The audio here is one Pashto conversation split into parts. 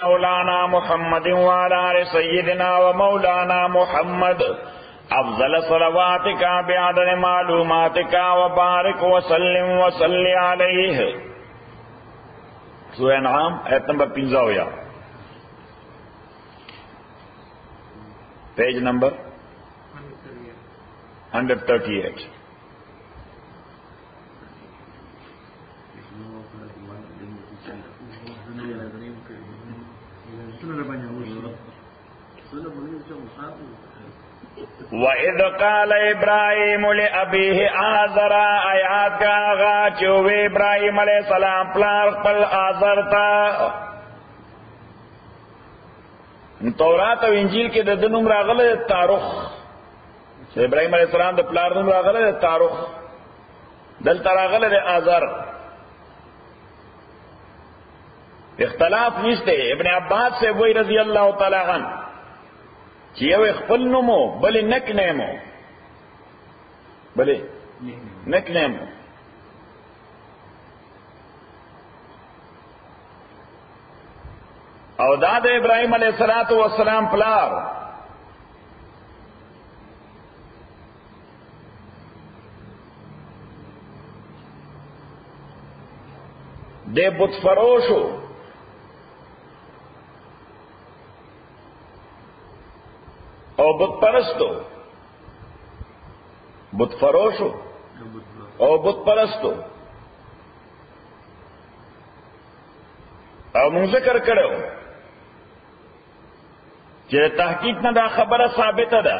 मौलाना मुहम्मद वाला सय्यदना व मौलाना मुहम्मद अफजल सलवातिका बिअदद मालूमातिका व बारिक व सल्लिम व सल्लि अलैहि। सूरह अनआम आयत नंबर 15 पेज नंबर 138। वइद क़ाल इब्राहीम लिअबीहि आज़रा आयात का आगाज़ चोवे इब्राहीम अलैहिस्सलाम प्लार पल आज़र था। तौरात और इंजील के दनुम रागल तारुख इब्राहीम अलैहिस्सलाम द प्लार नुम रागल तारुख दल तरागल आज़र इख्तलाफ निश्ते इब्न अब्बास से वही रजी अल्लाह तआला अन्हु चीव खपल नुमो भले नक नेमो भले नक नेमो औदाद इब्राहीम अलैहिस्सलातु वस्सलाम प्लार दे बुत फरोशो और बुत परस्तो बुत फरोशो और बुत परस्तो और मुंह जिक्र करो जे तहकीक न दा खबर साबित दा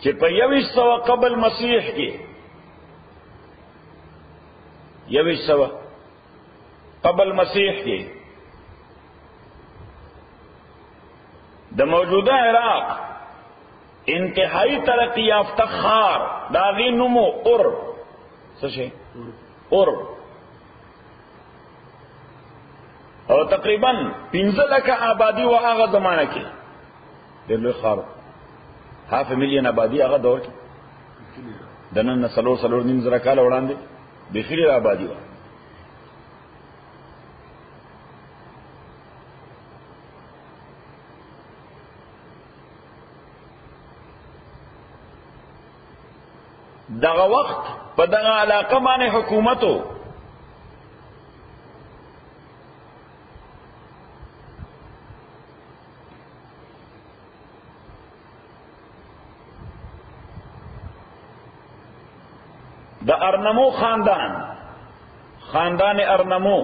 जे पे 2100 कबल मसीह के 2100 कबल मसीह के द मौजूदा इराक इंतहाई तरक्की याफ्ता खार दागी नुमो उर सचे उर और तकरीबन 15 लाख आबादी व आगा जमाना की दिल्ली खार 500,000 आबादी आगा दौर की दनन सलोर नीम जरा काल उड़ान दे बिखरी आबादी व दगा वक्त पदगा इलाका माने हुकूमतों द अरनमो खानदान अरनमो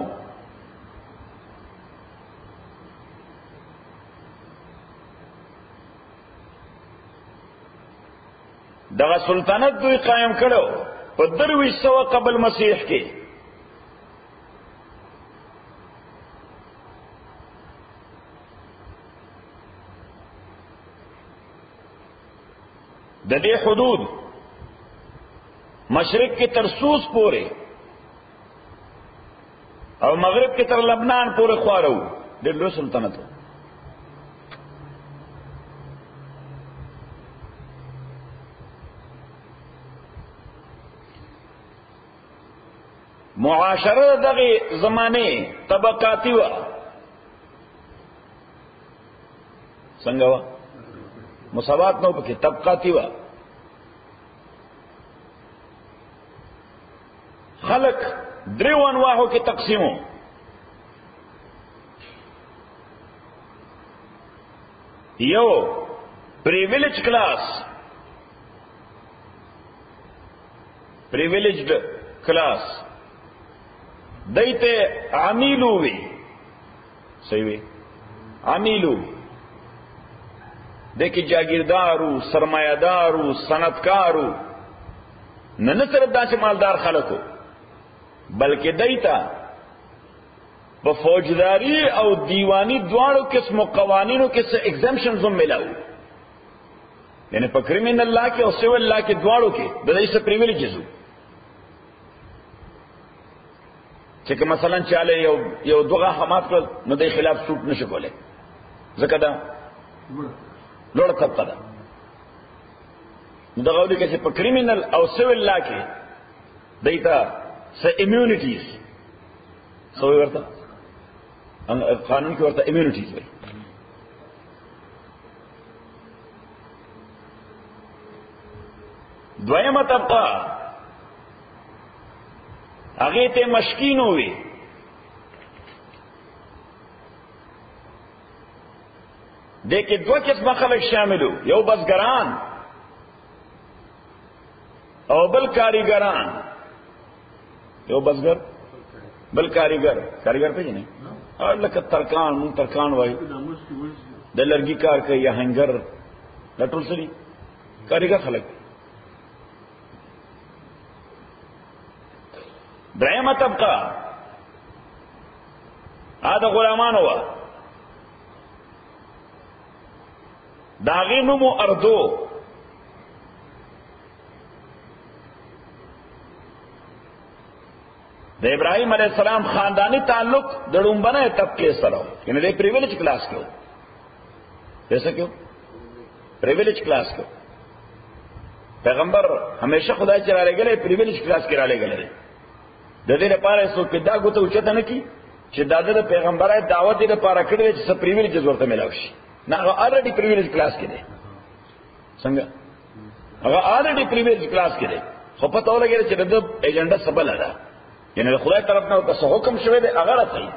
दगा सुल्तानत दुई कायम करो 1500 कबल मसीह के ददे हुदूद मशरिक के तरसूस पूरे और मगरिब के तर लबनान पूरे ख्वारो दिल्ली सुल्तानत मुआशरा दगे जमाने तबकाती व संगवा मुसावात नो पके तबकाती व खलक द्रिव अनवाहों की तकसीमों यो प्रिविलेज क्लास प्रिविलेज्ड क्लास दैते आमीलू वी सही वे आमीलू देखी जागीरदारू सरमायादारू सनतकारू न सिर्फ दाचे मालदार खलको बल्कि दैता व फौजदारी और दीवानी द्वारों किस्म कवानीनों के से एग्जाम्शन जुम मिलाऊ यानी पर क्रिमिनल लॉ के और सिविल लॉ के द्वारों के दई से प्रिविलेजेस कि मसलन चाले यो दुगा हमात को नदे खिलाफ सूट न शकोले जकदा लोड़ तब पदा दगौली कैसे पर क्रिमिनल और सिविल लॉ के दैता से इम्यूनिटीज سوې ورته قانون کې ورته امیونټیز وایي. دویمه طبقه هغه ته مشکین وي، دې کې دوه قسمه خلک شاملو، یو بزګران او بل کاریګران. یو بزګر بل کاریګر. کاریګر پیژنې؟ لکه ترکان، مونږ ترکان وایو، د لرګي کار کوي یا هنګر، دا ټول څه دي؟ کاریګر خلک. درېمه طبقه دا غلامانو وه، د هغې نوم و اردو. د ابراهیم علیه السلام خاندانی تعلق د ړومبنۍ طبقې سره و، یعنې د پریویلیج کلاس کې و. جیسا کې و پریویلیج کلاس کې و. پیغمبر همیشه خدای چې را لېږلی پریویلیج کلاس کې را لېږلی دی. د دې لپاره څوک دا ګوته اوچته نه کړي چې دا د پیغمبرۍ دعوت یې لپاره کړی دی چې څه پریویلیجز ورته میلاو شي. نه، هغه الریډي پریویلیج کلاس کې دی. څنګه؟ هغه الریډي پریویلیج کلاس کې دی، خو پته ولګېده چې د ده ایجنډا څه بله ده، یعنې د خدای طرف نه ورته څه حکم شوی دی هغه رسوي.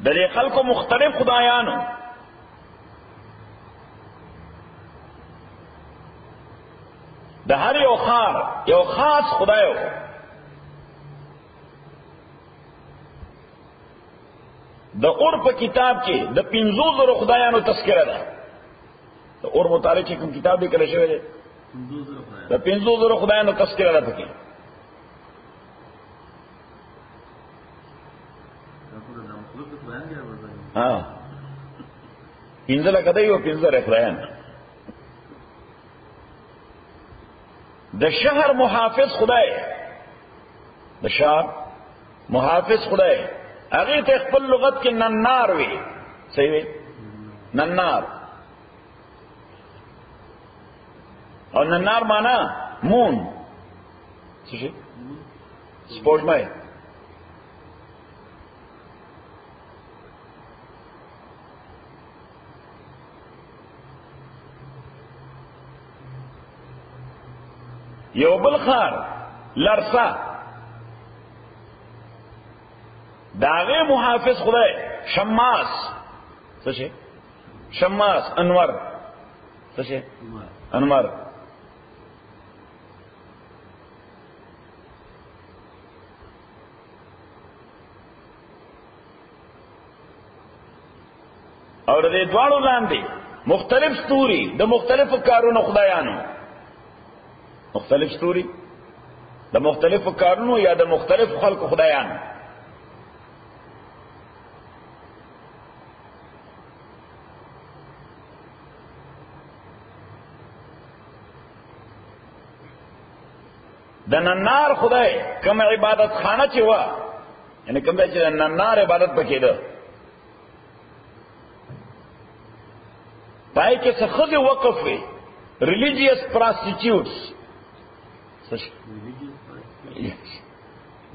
د دې خلکو مختلف خدایانو د هر یو خار یو خاص خدای و. د اور په کتاب کې د 5,000 خدایانو تذکره ده. د اور متعلق چې کوم کتاب لیکل شوی دی د 5,000 خدایانو تذکره ده پکې. ها 15 لکه دی او 15 خدایان. د شهر محافظ خدای، د شهر محافظ خدای، هغه ته خپل لغت کې ننار وي. صحیح وي؟ ننار. او ننار معنا مون. څه شي؟ سپوږمۍ. یو بل خار لرسا، داغه محافظ خدای شماس. څه شي؟ شماس. انور. څه شي؟ انور. اور دې دواړو لاندې مختلف ستوري د مختلفو کارونو خدایانو، مختلف ستوري د مختلفو کارونو یا د مختلفو خلقو خدایانو. د ننار خدای کوم عبادت خانه چې و، یعنی کوم چې د ننار عبادت پکې ده، پای کې څه ښځې وقف وي، ریلیجیس پراسټیټیوټس،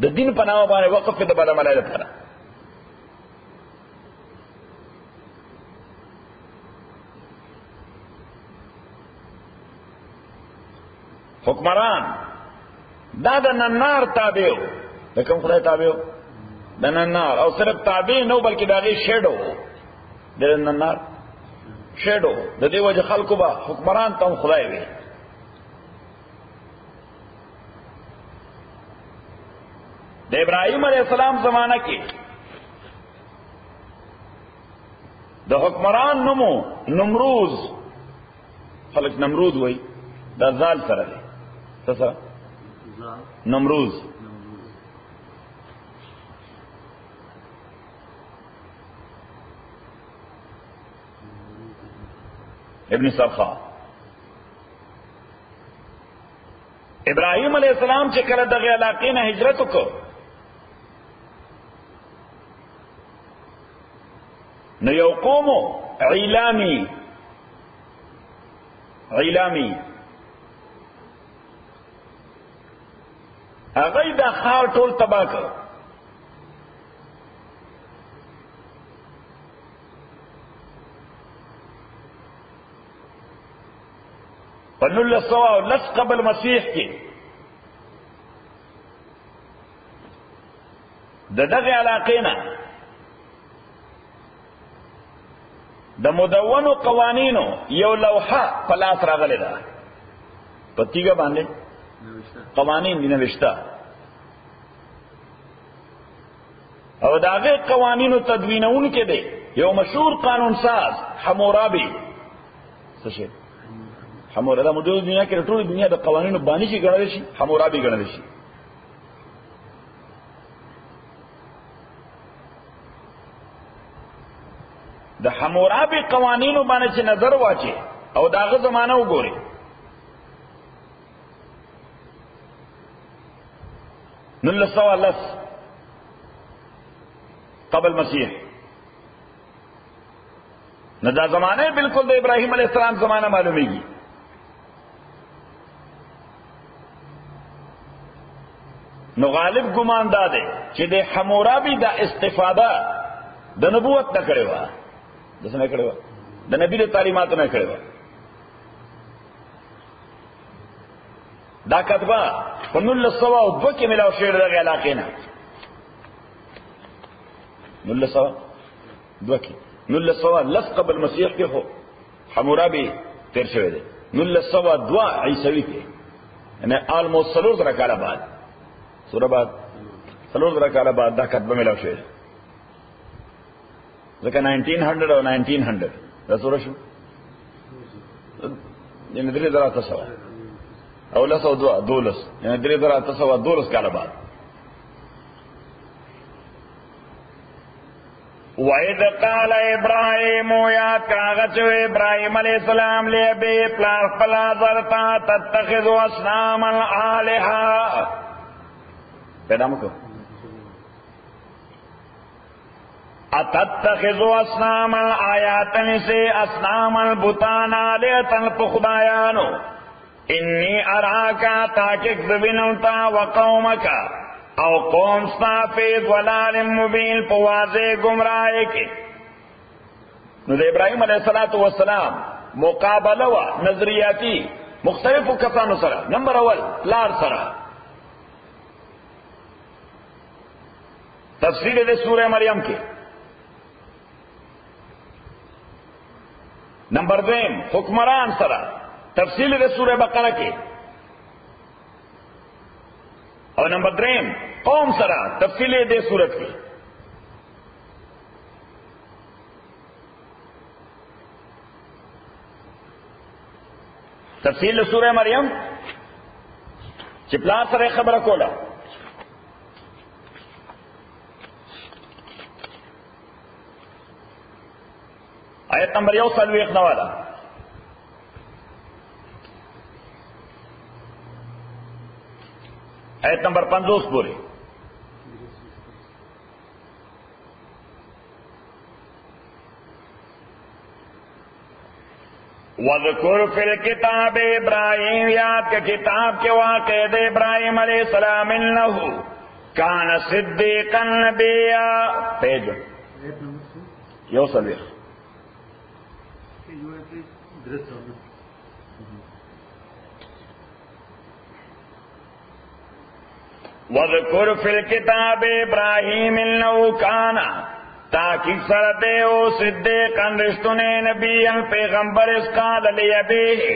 د دین په نامه باندې وقف د بدعملۍ لپاره. حکمران دا د ننار تابع و. د کوم خدای تابع و؟ د ننار. او صرف تابع نه بلکې د هغې شیډو د ننار شیډو. د دې وجه خلکو به حکمران ته هم خدای وي. د ابراهیم علیه السلام زمانه کې د حکمران نومو نمروز، خلک نمرود وایي، دا زال سره دی. څه سره؟ نمروز. ابن سرخا. ابراهیم علیہ السلام چې کله دغه علاقې نه هجرت وکړ، نو یو قوم عیلامی هغه دا خار ټول تباہ کړ. په 1910 قبل مسیح کې د دغه علاقې نه د مدونو قوانینو یو لوحه په لاس راغلی ده، په تیږه باندې قوانین دي نوشته، او د هغې قوانینو تدوینونکی دی یو مشهور قانون ساز حمورابي. څه شی حمورابي؟ دا موجوده دنیا کې ټول دنیا د قوانینو بانی چې ګڼل شي حمورابي ګڼل شي. د حمورابي قوانینو باندې چې نظر واچي او داغه زمانہ وګوري، نلس قبل مسیح نو دا زمانہ بالکل د ابراہیم علیہ السلام زمانہ معلومیږي. نو غالب ګمان دا دی چې د حمورابي دا استفاده د نبوت نه کړې وه، د څه نه کړې وه؟ د نبي د تعلیماتو نه کړې وه. دا کتبه په 1902 کې ملاو شوې دغه علاقې نه، 1902 کې 1910 قبل مسیح کې خو حمورابي تیر شوی دی، 1902 عیسوي کې یعنی آلموست 400 کاله بعد سوره بعد 400 کاله بعد دا کتبه ملاو شوې ده. ځکه 1900 او 1900 دا سوره شو یعنی 3300 او 12 یعنی 3312 کاله بعد. وَإِذْ قَالَ إِبْرَاهِيمُ يَا كَاغَچُ إِبْرَاهِيم علیہ السلام لے بے پلار پلا ذرتا تتخذ اصنام الآلهة پیدا مکو اتتخذ اصنام الآیاتن سے اصنام البتان آلیتن پخدایانو انی اراکا تاکک زبنلتا وقومکا او قوم ستا فی ضلال مبین پوازے گمراہی کی. نو دا ابراہیم علیہ السلام مقابلہ و نظریاتی مختلف کسانو سرا. نمبر اول لار سرا تفسیر دے سورہ مریم کے، نمبر دویم حکمران سرا تفصیل دے سورہ بقرہ کے، اور نمبر دریم قوم سرا تفصیل دے سورت کی. تفصیل سورہ مریم چپلا سر خبر کولا آیت نمبر 1 والا آیت نمبر 50 پوری. وَذْكُرْ فِي الْكِتَابِ ابراہیم، یاد کے کتاب کے واقع ابراہیم علیہ السلام انہو کان صدیقا نبیا. پیج یو صدیق وَذْكُرْ فِي الْكِتَابِ ابراہیم انہو کان تاکہ سردے او صدیقاً رشتنے نبیاً پیغمبر اس قال لیبیہ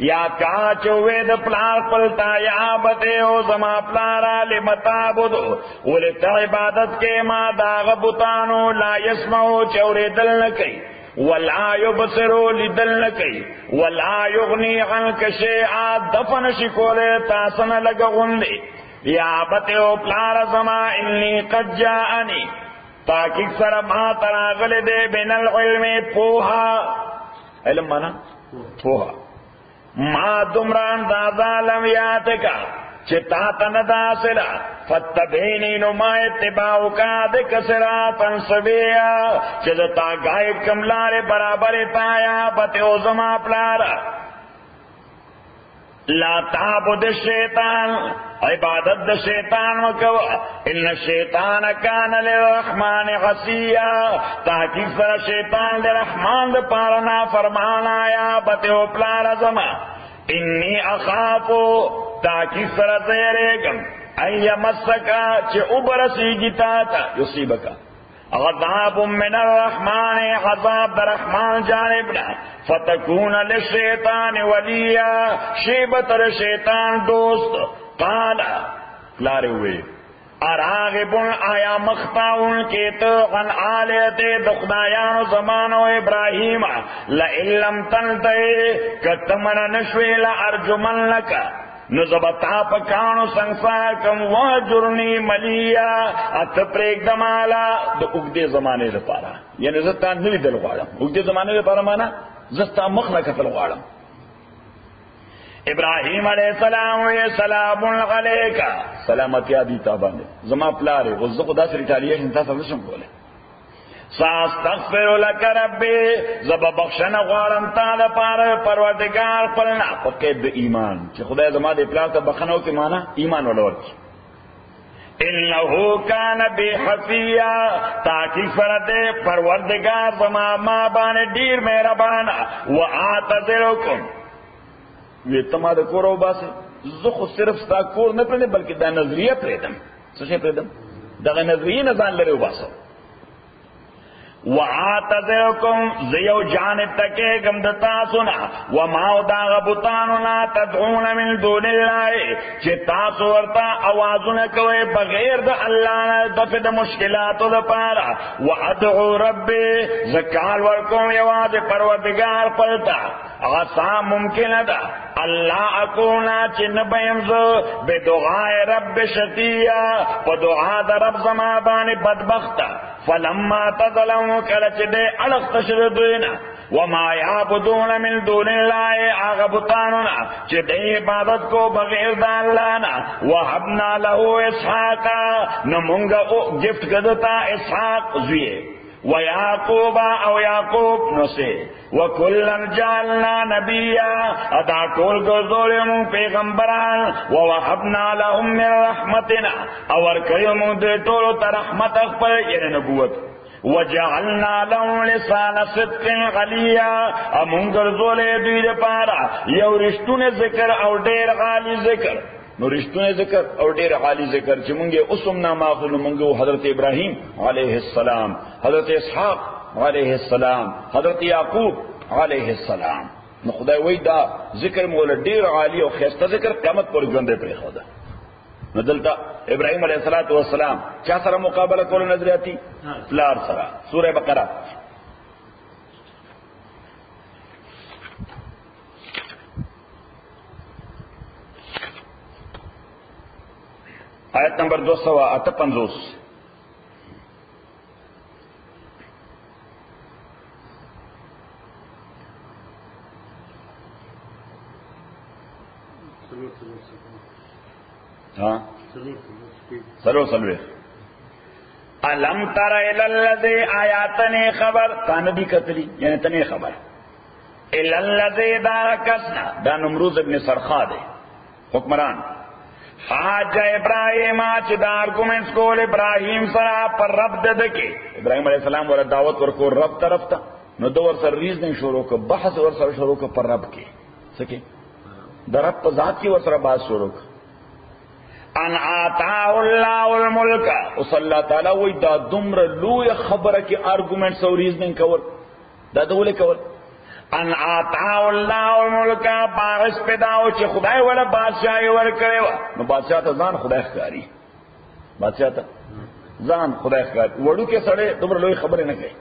یا کہا چوید پلار پلتا یا بتے او زما پلارا لمتابدو ولت عبادت کے ما داغ بطانو لا یسمعو چوری دل نکی ولا یبصرو لدل نکی ولا یغنی عنک شیعا دفن شکولے تاسن لگغندی یا بتے او پلار زما انی قد جاءنی تاکہ سر ما تراغل دے بین العلم پوہا، علم مانا پوہا ما دمران دادا لمیات کا چتا تندا سرا فتبینی نما اتباؤ کا دک سراطا سبیا چلتا گائے کملار برابر تایا بتیو زما پلارا لا تعبد الشیطان عبادت د شیطان وکوا ان الشیطان کان للرحمن عصیا تاکي سره شیطان د رحمان د پاره نا فرمانا یا بته پلار زما انی اخافو تاکي سره زیرګم اي مسکا چې وبرسیږي تا یصيبک عذاب من الرحمن عذاب در رحمان جانبنا فتكون للشیطان ولیا شیبتر شیطان دوست قال لاروی اراغبن آیا مختاون کیتو عن آلیت دخدایان زمانو ابراہیم لئن لم تنتهی کتمن نشوی لارجمن لکا نزبتا پکانو سنگسار کم واجرنی ملیا ات پریک دمالا دا اگدے زمانے دا پارا یعنی زستا نوی دل غوارم اگدے زمانے دا پارا مانا زستا مخنا کتل غوارم ابراہیم علیہ السلام وی سلام علیکا سلامتی آدی تابانے زمان پلارے غزق دا سر ریٹالیشن تا سرشم بولے ساستغفر لک ربی زب بخشن غوارم تا دا پار پروردگار پلنا پقید ایمان چی خدای زمان دے پلار تا بخنو کی مانا ایمان ولور کی انہو کان بی حفیہ تاکی فرد پروردگار زمان ما بانے دیر میرا بانا و آتذرکم وی تما دا کورو باسے زخو صرف ستا کور نپردے بلکہ دا نظریہ پریدم سوچے پریدم دا نظریہ نظان لرے باسو وَآتَذِرُكُمْ زیو جانب تکے گم دتا سنا وَمَاو دا غبطاننا تدعون من دون اللہ چی تاسو ورطا آوازونا کوئے بغیر دا اللہ دفع دا مشکلاتو دا پارا وَأَدْعُو رَبِّ زکال ورکم یواز پروردگار پلتا غصا ممکن دا اللہ اکونا چی نبیمزو بدعائے رب شقیہ ودعا دا رب زمابان بدبختا فلما تظلموا کلچ دے علق تشد دوینا وما یعبدون من دون اللہ آغبطاننا چی دے عبادت کو بغیر دا اللہ نا وحبنا لہو اسحاقا نمونگا گفت کدتا اسحاق زویے ویعقوب او یعقوب نسے وکلن جعلنا نبیا ادا کول گردولمون پیغمبران ووحبنا لهم من رحمتنا اور کریمون دے طولو تا رحمت اخبر یعنی نبوت وجعلنا لهم لسان صدق غلیا امون گردولے دوی دے پارا یو رشتون ذکر او دیر غالی ذکر نو رشتون ذکر اور دیر عالی ذکر چی منگے اسم ناماخل منگو حضرت ابراہیم علیہ السلام حضرت اسحاق علیہ السلام حضرت یعقوب علیہ السلام نو خدای وی دا ذکر مولا دیر عالی و خیستہ ذکر قیامت پر جوندے پر خدا نو دلتا ابراہیم علیہ السلام کیا سرا مقابلہ کول نظریاتی پلار سرا سورہ بقرہ آیت نمبر 258 ہاں سلو سلوے علم تر الذی آیاتنی خبر تانبی قتلی یعنی تنی خبر الذی دارکسنا دا نمروز ابن سرخا دے حکمران حاج ابراہیم آج دا آرگومنٹس کول ابراہیم سرا پر رب ددکے ابراہیم علیہ السلام والا دعوت ورکو رب طرف تا نو دو ورسر ریزننگ شروع کو بحث ورسر شروع کو پر رب کے سکے دا رب پر ذات کی ورسر بات شروع کو ان آتا اللہ الملک اس اللہ تعالیٰ وی دا دمر لوی خبر کی آرگومنٹس اور ریزننگ کول دا دولے کول ان آتا اللہ الملک باعث پیداو چی خدای والا بادشاہی ورکرے وا نو بادشاہ تا زان خدای خکاری بادشاہ تا زان خدای خکاری وڑو کے سڑے دمر لوی خبریں نہ گئی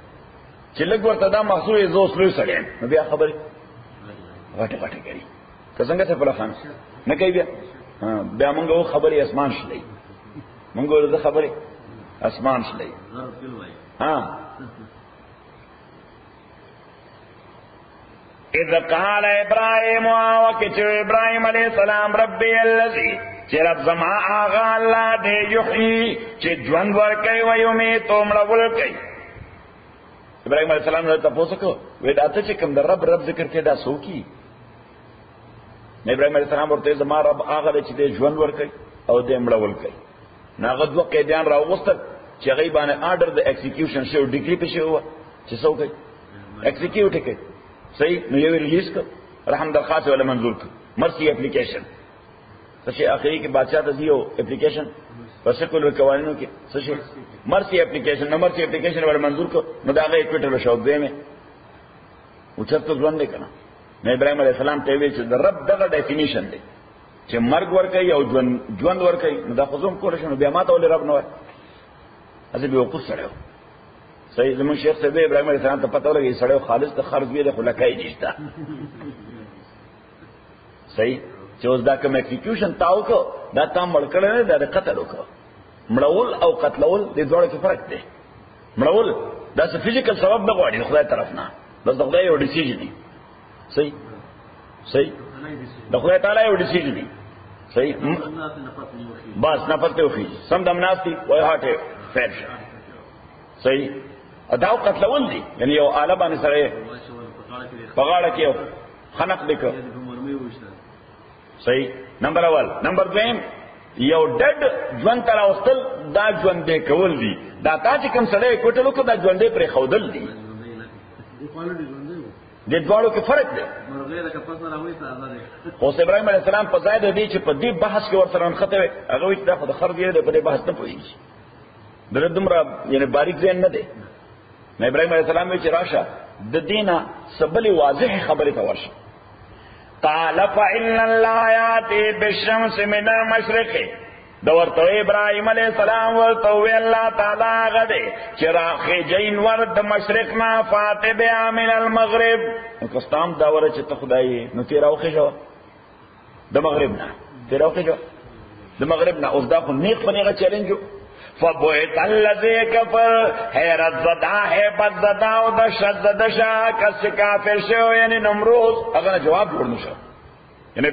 چی لگ ورطا دا محصول ازوس لوی سڑے نو بیا خبری غٹے غٹے کری کسنگا سے پلا خان نہ کئی بیا بیا منگو خبری اسمان شلئی منگو رضا خبری اسمان شلئی ہاں اذ قال ابراہیم وقت ابراہیم علیہ السلام ربی اللذی چی رب زما آغا اللہ دے یحیی چی جوند ورکی ویمیت امرول کی ابراہیم علیہ السلام نے تپو سکو ویداتا چی کم در رب ذکر کے دا سو کی ابراہیم علیہ السلام ورتے زما رب آغا دے چی دے جوند ورکی او دې مړول کوي. ناغه دوه قیدیان راوغوستل چې هغه باندې آرډر د ایکزیکیوشن شو ډیګری په شو چې څو کوي ایکزیکیوټ کوي. صحیح نو یو ریلیز کړ رحم درخواست ولا منظور کړ مرسی اپلیکیشن څه شي اخري کې بادشاہ ته دیو اپلیکیشن پس کول قوانینو کې څه شي مرسی اپلیکیشن نو مرسی اپلیکیشن ولا منظور کړ نو دا هغه اکویټر شو دی مې او چرته ځوان دی کنه. نو ابراهيم عليه السلام ته ویل چې د رب دغه ډیفینیشن دی چې مرګ ورکړي او ژوند ورکړي نو دا خو زوم کول شنو بیا ماته ولې رب نه وای ازه به وقوف سره. صحیح زمون شیخ صاحب ابراهيم عليه السلام ته پته ولګي سره خالص د خرج ویل خو لکای نشته. صحیح چې اوس دا کوم ایکزیکیوشن تاو کو دا تام مړکړل نه دا قتل وکړه. مړول او قتلول د دوړو کې فرق دی. مړول دا څه فزیکل سبب نه غواړي خدای طرف نه بس د خدای یو ډیسیژن دی. صحیح صحیح د خدای تعالی یو ډیسیژن دی. صحیح بس نفس ته وفي سم دم ناسي وای هاټه فیل. صحیح ادا قتلول دي یعنی یو آله باندې سره پغاړه کې خنق لیکو. صحیح نمبر اول. نمبر دویم یو ډډ ژوند تر اوستل دا ژوند دې کول دي دا تا چې کوم سره کوټلو کو دا ژوند دې پر خودل دي. د دوړو کې فرق دی. خو ابراهيم عليه السلام په ځای دی چې په دې بحث کې ورسره نخته هغه وي دا خو د خر دی په دې بحث نه پوهیږي د دومره یعنی باریک ذهن نه دی. نو ابراهيم عليه السلام وی چې راشه د دینه سبلی واضح خبره ته ورشه. قال فإن الله يأتي بالشمس من المشرق د ورته ابراهيم عليه السلام ورته وی الله تعالی غده چې راخي جین ور د مشرق ما فاتبه من المغرب. نو کستام دا ور چې ته خدای نو تیر اوخه شو د مغرب نه تیر اوخه شو د مغرب نه اوس دا خو نیک پنیغه چیلنج فبوئت الذی کفر حیرت زدا ہے بد زدا او د شدد شا کس کافر شو یعنی نمروز هغه جواب ورنه شو. یعنی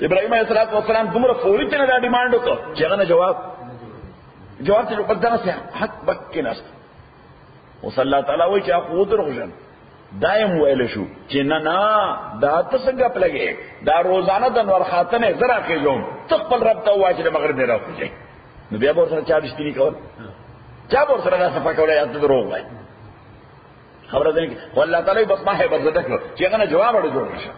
ابراهيم عليه السلام دومره فوري ته دا ډیماند وکړ چې هغه جواب ته په دغه څه حق بک ناست. او الله تعالی وایي چې اخو دروغجن دایم ویل شو چې نه دا څنګه پلګي دا روزانه د نور خاتنه زرا کېږم تخپل رب ته واجب مغرب نه راځي. نو بیا ورسره چا دشتنی کول چا ورسره دا صفه کوله یا دروغ وای خبره ده کې الله تعالی بس ما هي بدل کړ چې هغه جواب ورته جوړ نشه.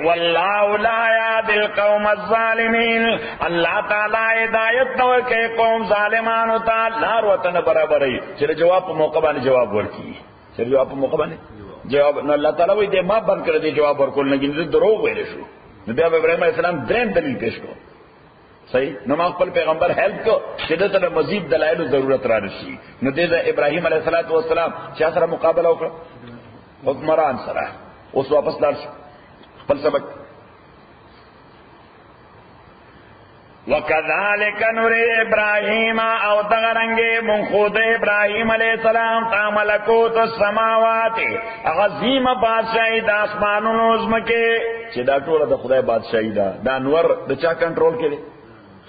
والله لا يهدي القوم الظالمين. الله تعالی ہدایت نو کوي قوم ظالمانو ته لار وطن برابرې چې جواب په موقع باندې جواب ورکړي چې جواب په موقع باندې جواب نو الله تعالی وایي دې ما بند کړ دې جواب ورکول نه کیږي دروغ ویل شو. نو بیا ابراهيم عليه السلام دریم دلیل پیش کړ. صحیح نو ما خپل پیغمبر هیلپ کو چې دته مزید دلایل ضرورت را نشي. نو دې ابراهيم عليه السلام چې سره مقابله وکړه حکمران سره اوس واپس لاړ شو خپل سبق. وكذلك نري ابراهيم او دغرنګ من خود ابراهيم عليه السلام ملکوت السماوات عظیم بادشاہی د اسمانونو زمکه چې دا ټول د خدای بادشاہی ده. دا انور د چا کنټرول کړي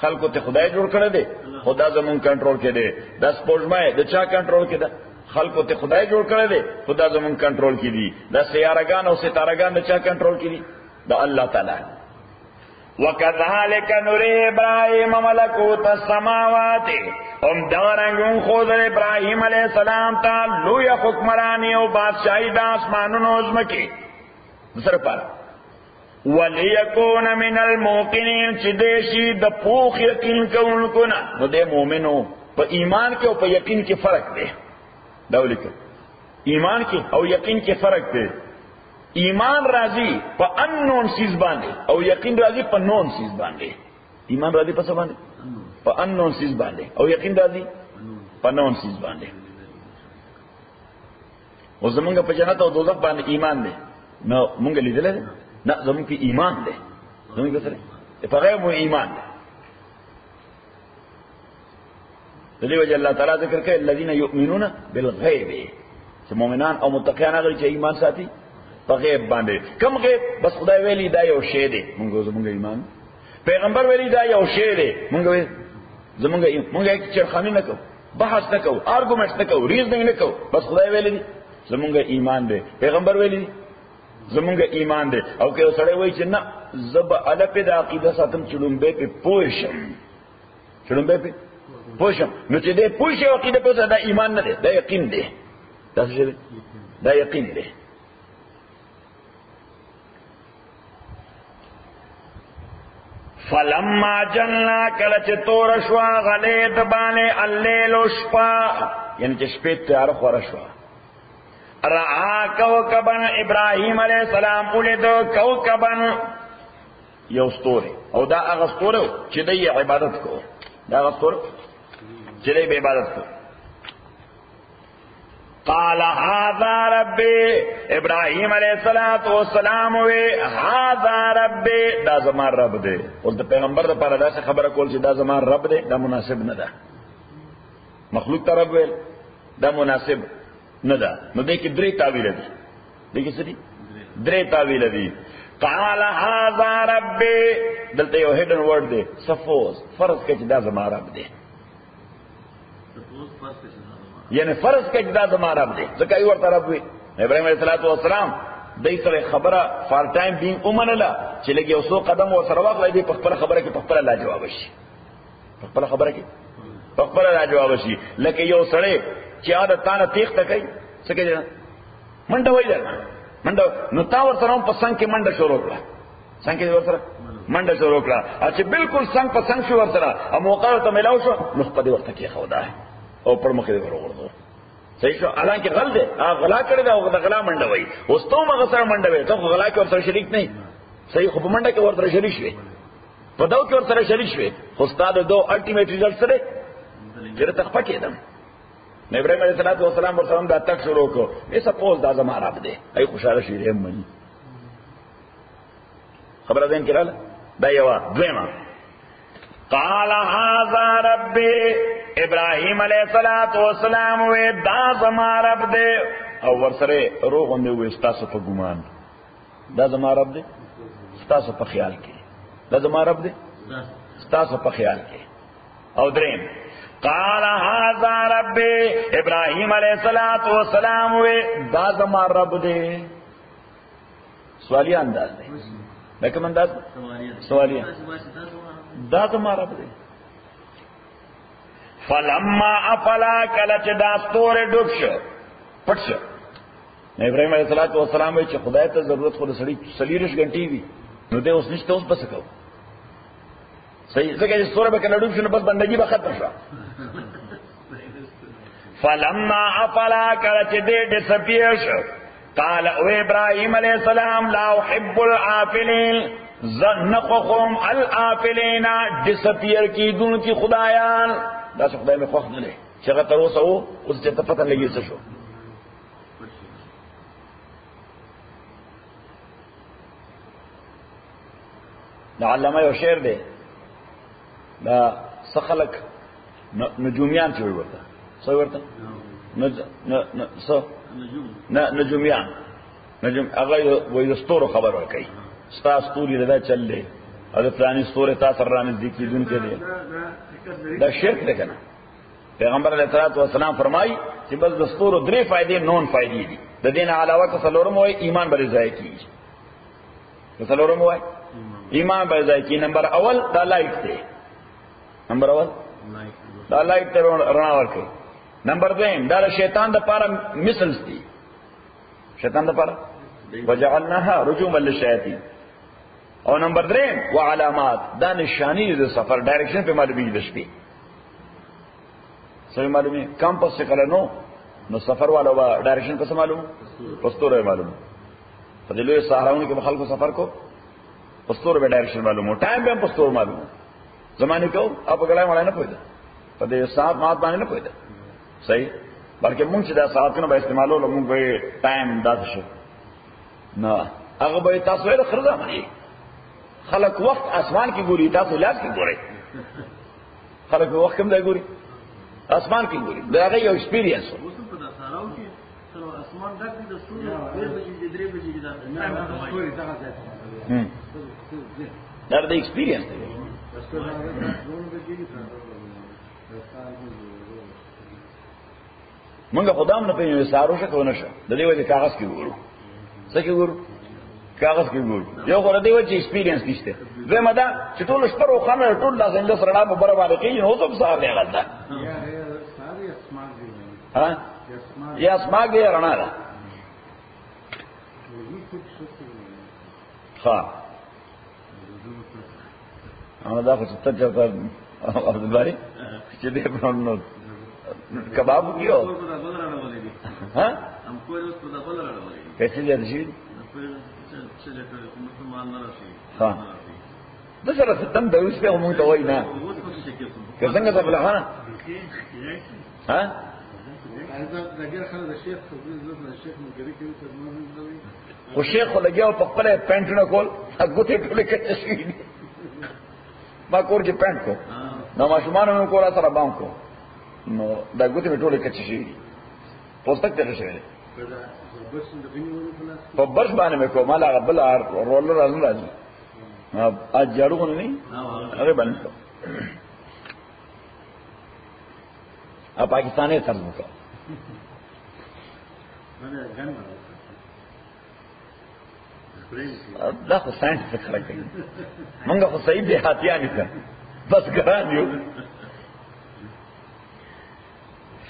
خلکو ته خدای جوړ کړی دی خدا زمون کنټرول کې دی. د سپوږمۍ د چا کنټرول کې ده خلکو ته خدای جوړ کړی دی خدا زمون کنټرول کې دی. د سیارګان او ستارګان د چا کنټرول کې دي د الله تعالی. وكذلك نري ابراهيم ملكوت السماوات هم دغرنګون خود ابراهيم عليه السلام ته لوی حکمرانی او بادشاہی د اسمانونو زمکه سره پاره وليكون من الموقنين چې دیشي د پوخ یقین کوونکو نه. نو د مؤمنو په ایمان کې او په یقین کې فرق دی. دا ولیکو ایمان کې او یقین کې فرق دی. ایمان راځي په انون سیز باندې او یقین راځي په نون سیز باندې. ایمان راځي په څه باندې په انون سیز باندې او یقین راځي په نون سیز باندې. او زمونږ په جنت او دوزخ باندې ایمان دی نو مونږ لیدل نه زمون کې ایمان دی زمون کې سره په غیر مو ایمان دی. د دې وجه الله تعالی ذکر کوي الذين يؤمنون بالغيب چې مؤمنان او متقین هغه چې ایمان ساتي په غیب باندې. کوم غیب بس خدای ویلي دا یو شی دی مونږ زمونږ ایمان پیغمبر ویلي دا یو شی دی مونږ زمونږ چرخانی نه کوو بحث نه کوو ارګومنټ نه کوو ریزنینګ نه کوو بس خدای ویلي زمونږ ایمان دی پیغمبر ویلي زمونږ ایمان دی. او که سړی وایي چې نه زب علپه د عقیده ساتم چړمبه په پوښم چړمبه په پوښم نو چې دې پوښه عقیده په دا ایمان نه دی دا یقین دی دا څه دی دا یقین دی فلما جلنا کله چې تور شوا غلید باندې الليل شپا یعنی چې شپې تیار خور شوا رعا کوكبن ابراهيم عليه السلام ولید کوكبن یو ستوره او دا هغه ستوره چې د عبادت کو دا هغه ستوره چې د عبادت کو قال هذا ربي ابراهيم عليه السلام وی هذا ربي دا زمان رب دی او د پیغمبر لپاره دا خبره کول چې دا زمان رب دی دا مناسب نه ده مخلوق ته رب ویل دا مناسب نه ده نو دې کې درې تعویل دي دې کې څه دي درې تعویل دي قال هذا ربي دلته یو هډن ورډ دی سپوز فرض کې چې دا زمان رب دی یعنی فرض کې چې دا زمان رب دی ځکه یو ورته رب وي ابراهيم عليه السلام دای سره خبره فار ټایم بینګ اومنله چې لګي اوسو قدم و سره واخلې دې په خپل خبره کې په خپل لا جواب شي په خپل خبره کې په خپل لا جواب شي لکه یو سره چې عادت تانه تیخ تکای څه کوي منډه وایي منډه نو تا ور سره په څنګه کې منډه شروع کړه څنګه ور سره منډه شروع کړه چې بالکل څنګه په څنګه شو ور سره او موقع ته ملاو شو نو په دې ورته کې خودا او پر مخې ورغورځو صحیح شو الان کې غل دی غلا کړی دا او غلا منډه وایي اوس ته مغه سره منډه وایي ته غلا کې ور سره شریک نه صحیح خو په منډه کې ور سره شریک شوی په داو کې ور سره شریک شوی خو ستاسو دو الټیمیټ ریزلټ سره چې ته خپه کېدم ابراهيم عليه السلام ورسره دا تک شروع کو یې سپوز دا زما رب دی ای خوشاله شي هم مني خبره دین کړه دا یو دویمه قال هذا ربي ابراهيم عليه السلام وې دا زما رب دی او ورسره روغ باندې وې تاسو په ګمان دا زما رب دی تاسو په خیال کې دا زما رب دی تاسو په خیال کې او دریم قال هذا ربي ابراهيم عليه السلام وې دا زما رب دی سوالی انداز دی لکه انداز سوالی دا زما رب دی فلما افلا کلچ دا ستور ډوب شو پټ شو ابراهيم عليه السلام وې چې خدای ته ضرورت خو د سړي 40 غنټې وي نو دې اوس نشته اوس بس کو صحیح ځکه چې ستوره به کله ډوب شو نو بس بندګي به ختم شو فلما افلا کلچ دې ډسپیر شو قال او ابراهيم عليه السلام لا احب العافلين زنقهم العافلين ډسپیر کی دون کی خدایان دا څه خدای مې خوښ نه لې چې هغه تر اوسه وو اوس چې ته پته لګي څه شو دا علامه یو شعر دی دا سخلک نجومیان چې ورته څه ورته نجومیان نجوم هغه وایي ستورو خبر ورکړي ستا ستوري دا چل دی او د فلاني ستوره تاسو را نږدې کیدونکې دی دا شرک دی کنه پیغمبر علیه السلام فرمایي چې بس د ستورو درې فائدې نون فائدې دي د دین علاوه څلورم وایي ایمان بل ځای کیږي څلورم وایي ایمان بل ځای کی نمبر اول دا لایټ دی نمبر اول دا لایټ ته رڼا ورکړي نمبر دویم دا شیطان د پاره مثلز دي شیطان د پاره وجعلناها رجوما للشیاطین او نمبر دریم وعلامات دا نشانی د سفر ډایرکشن په معلومیږي د شپې سمې معلومه کمپس څخه نو سفر والا وا ډایرکشن څه معلوم پستور معلوم په دې لوی صحراونو کې خلکو سفر کو پستور به ډایرکشن معلوم ټایم به پستور معلوم زمانه کو اپ غړای وړای نه پوهیږي په دې سات مات باندې نه پوهیږي صحیح بلکې مونږ چې دا ساعتونه به استعمالولو مونږ به ټایم داس شو نه هغه به تاسو یې خرځه مانی خلق وخت اسمان کې ګوري تاسو لاس کې ګوري خلق وخت کوم ځای ګوري اسمان کې ګوري دا هغه یو ایکسپیرینس اوس په دا ساراو کې سره اسمان ډک دي د ستوري 2 بجې 3 بجې دا ستوري څنګه ځي دا د ایکسپیرینس دی مونږ خدام نه پېژنو سارو څه کو نشه د دې وجه کاغذ کې ګورو څه کې ګورو کاغذ کې ګور یو خو دې و چې ایکسپیرینس نشته زه مدا چې ټول شپه روخانه ټول لاس انده سره په بره باندې کې نو څه صار دی غلطه ها یا اسماء دې رڼا ده ها انا دا خو ته چې عبد الباری چې دې په نو کباب کیو ها हम कोई रोज पता बोल रहा है कैसे जाते जी चले कर मुसलमान ना रही हां दसरा ختم د اوس په موږ ته وای نه که څنګه ته بلغانه ها دغه خلک د شیخ شیخ مګری کوي تر خو شیخ لګیاو په خپل پینټونه کول هغه ته ټول کې شي ما کور کې پینټ کو نو ما شومان نو کور سره باندې کو نو دا ګوتې ټول کې شي پوسټک ته شي په برش باندې مې کو مال هغه بل رولر راځي اج جاړو نه هغه باندې ا پاکستاني طرز وکړه دا خو ساينس څخه راځي موږ خو صحیح به هاتيان کړ بس ګران یو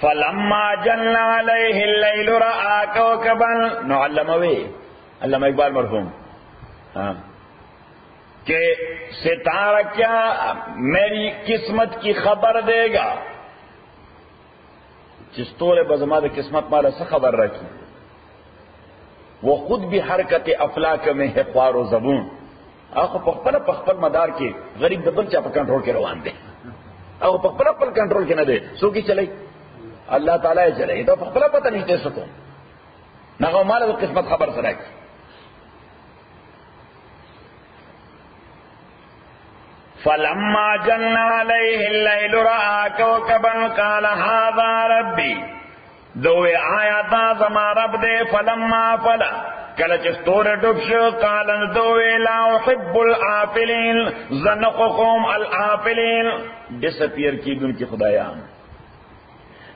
فلما جن عليه الليل راى كوكبا نعلموي علامہ اقبال مرحوم کہ ستارہ کیا میری قسمت کی خبر دے گا جس طور بزماد قسمت مالا سے خبر رکھی وہ خود بھی حرکت افلاک میں ہے خوار و زبون آخو پخپل مدار کے غریب دبل چاپ کنٹرول کے روان دے آخو پخپل کنٹرول کے نہ دے سو کی چلے اللہ تعالیٰ چلے تو پخپل پتہ نہیں دے سکو نہ مالا تو قسمت خبر سے رکھی فلما جن عليه الليل راى كوكبا قال هذا ربي دوے آیا تا زما رب دے فلما فلا کل چستور ڈبش قال دوے لا احب العافلین زنقكم العافلین ڈسپیئر کی دن کی خدایان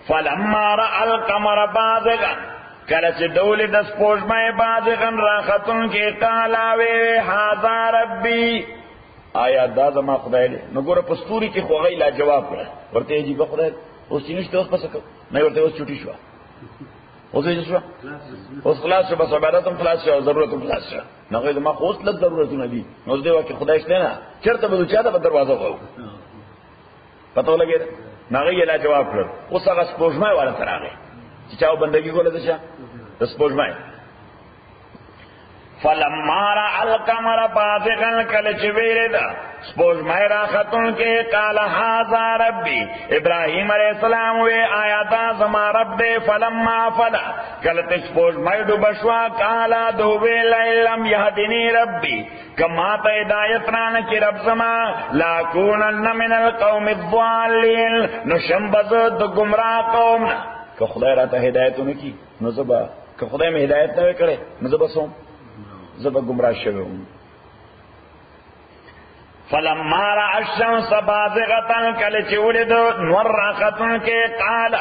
فلما راى القمر بازغا کل چ دول دس پوش میں بازغا راختن کے قال وے هذا ربي آیا دا زما خدای دی نو ګوره پستوري کې خوغی لا جواب کړ ورته جی به خدای اوس نشته اوس پس نه ورته اوس چټی شو اوس یې شو اوس خلاص شو بس عبادتم خلاص شو ضرورتم خلاص شو نو زما خو اوس لږ ضرورتونه دي نو دې واکه خدای شته نه چرته به چا د دروازه وو پته ولګی نه یې لا جواب کړ اوس هغه سپوږمۍ والا تراغه چې چاو بندگی کوله ده شه د سپوږمۍ فلما را القمر بازغا کل چویردا سپوږمۍ راختون کې قال هذا ربي ابراهيم عليه السلام وی آیات زما رب دې فلما فلا کل سپوږمۍ ډوبشوا قال دو ویل لم يهدني ربي کما ته هدایت رانه کې رب زما لا كونن من القوم الضالين نشمبز د گمراه قوم که خدای راته هدایتونه کی نو زبا که خدای مې هدایت نه کړي نو زبا سوم زبا گمراہ شوم فلما را الشمس بازغتا کل چولد نور راختن کے قال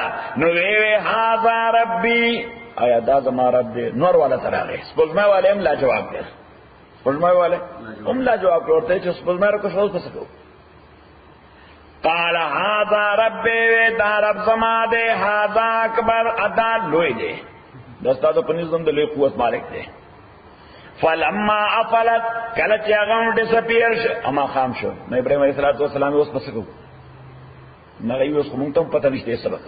نویوی هذا ربی آیا دا زما رب دے نور والا تراغے سپوږمۍ والے ہم لا جواب دے سپوږمۍ والے ہم لا جواب کرتے ہیں سپوږمۍ رو کچھ ہو سکو قال هذا ربی دا رب زما دے هذا اکبر ادا لوی دے دستا تو پنیزم دلوی قوت مالک دے فلما افلت کله چې هغه ډسپیر شو اما خام شو نو ابراهيم عليه السلام اوس پس کو نه یې اوس کوم ته پته نشته سبق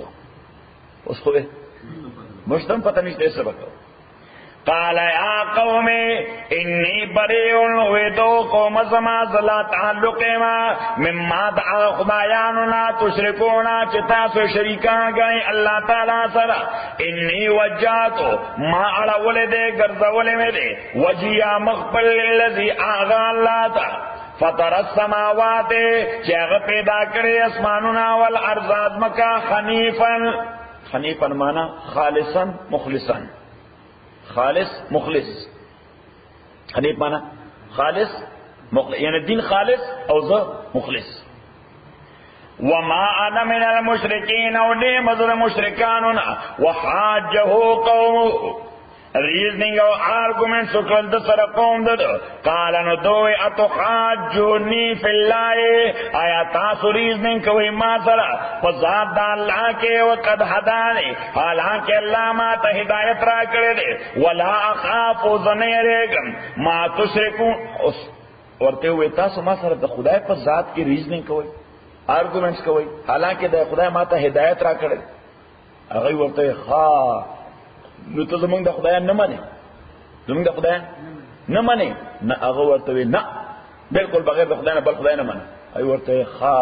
اوس خو مشتم پته نشته سبق قال يا قوم اني بريء ودو قوم زما زلا تعلق ما مما دعا خدایاننا تشركون چتا سو شریکان گئے اللہ تعالی سره انی وجهت ما على ولد غرزول میں دے وجیا مغفل الذي اغا الله تعالی فطر السماوات چاغ پیدا کرے اسماننا والارض مکا حنیفا معنی خالصا مخلصا خالص مخلص حنیف مانا خالص مخلص یعنی دین خالص او ذا مخلص وما انا من المشرکین او نی مذر مشرکاننا وحاجه قوم ریزننگ او آرگومنٹ سکل دسر قوم دد قال نو دوی اتحاجونی فی اللہ آیا تاسو ریزننگ کوئی ما سرا فزاد دا اللہ کے وقد ہدانی حالانکہ اللہ ما تا ہدایت را کرے دے ولا اخافو زنیریگم ما تشرکون ورتے ہوئے تاسو ما سرا دا خدای پر ذات کی ریزننگ کوئی آرگومنٹس کوئی حالانکہ دا خدای ما تا ہدایت را کرے دے اگئی ورتے خواہ نو ته زمونږ د خدای نه منې زمونږ د خدای نه منې نه هغه ورته وی نه بالکل بغیر د خدای نه بل خدای نه منه ای ورته ښه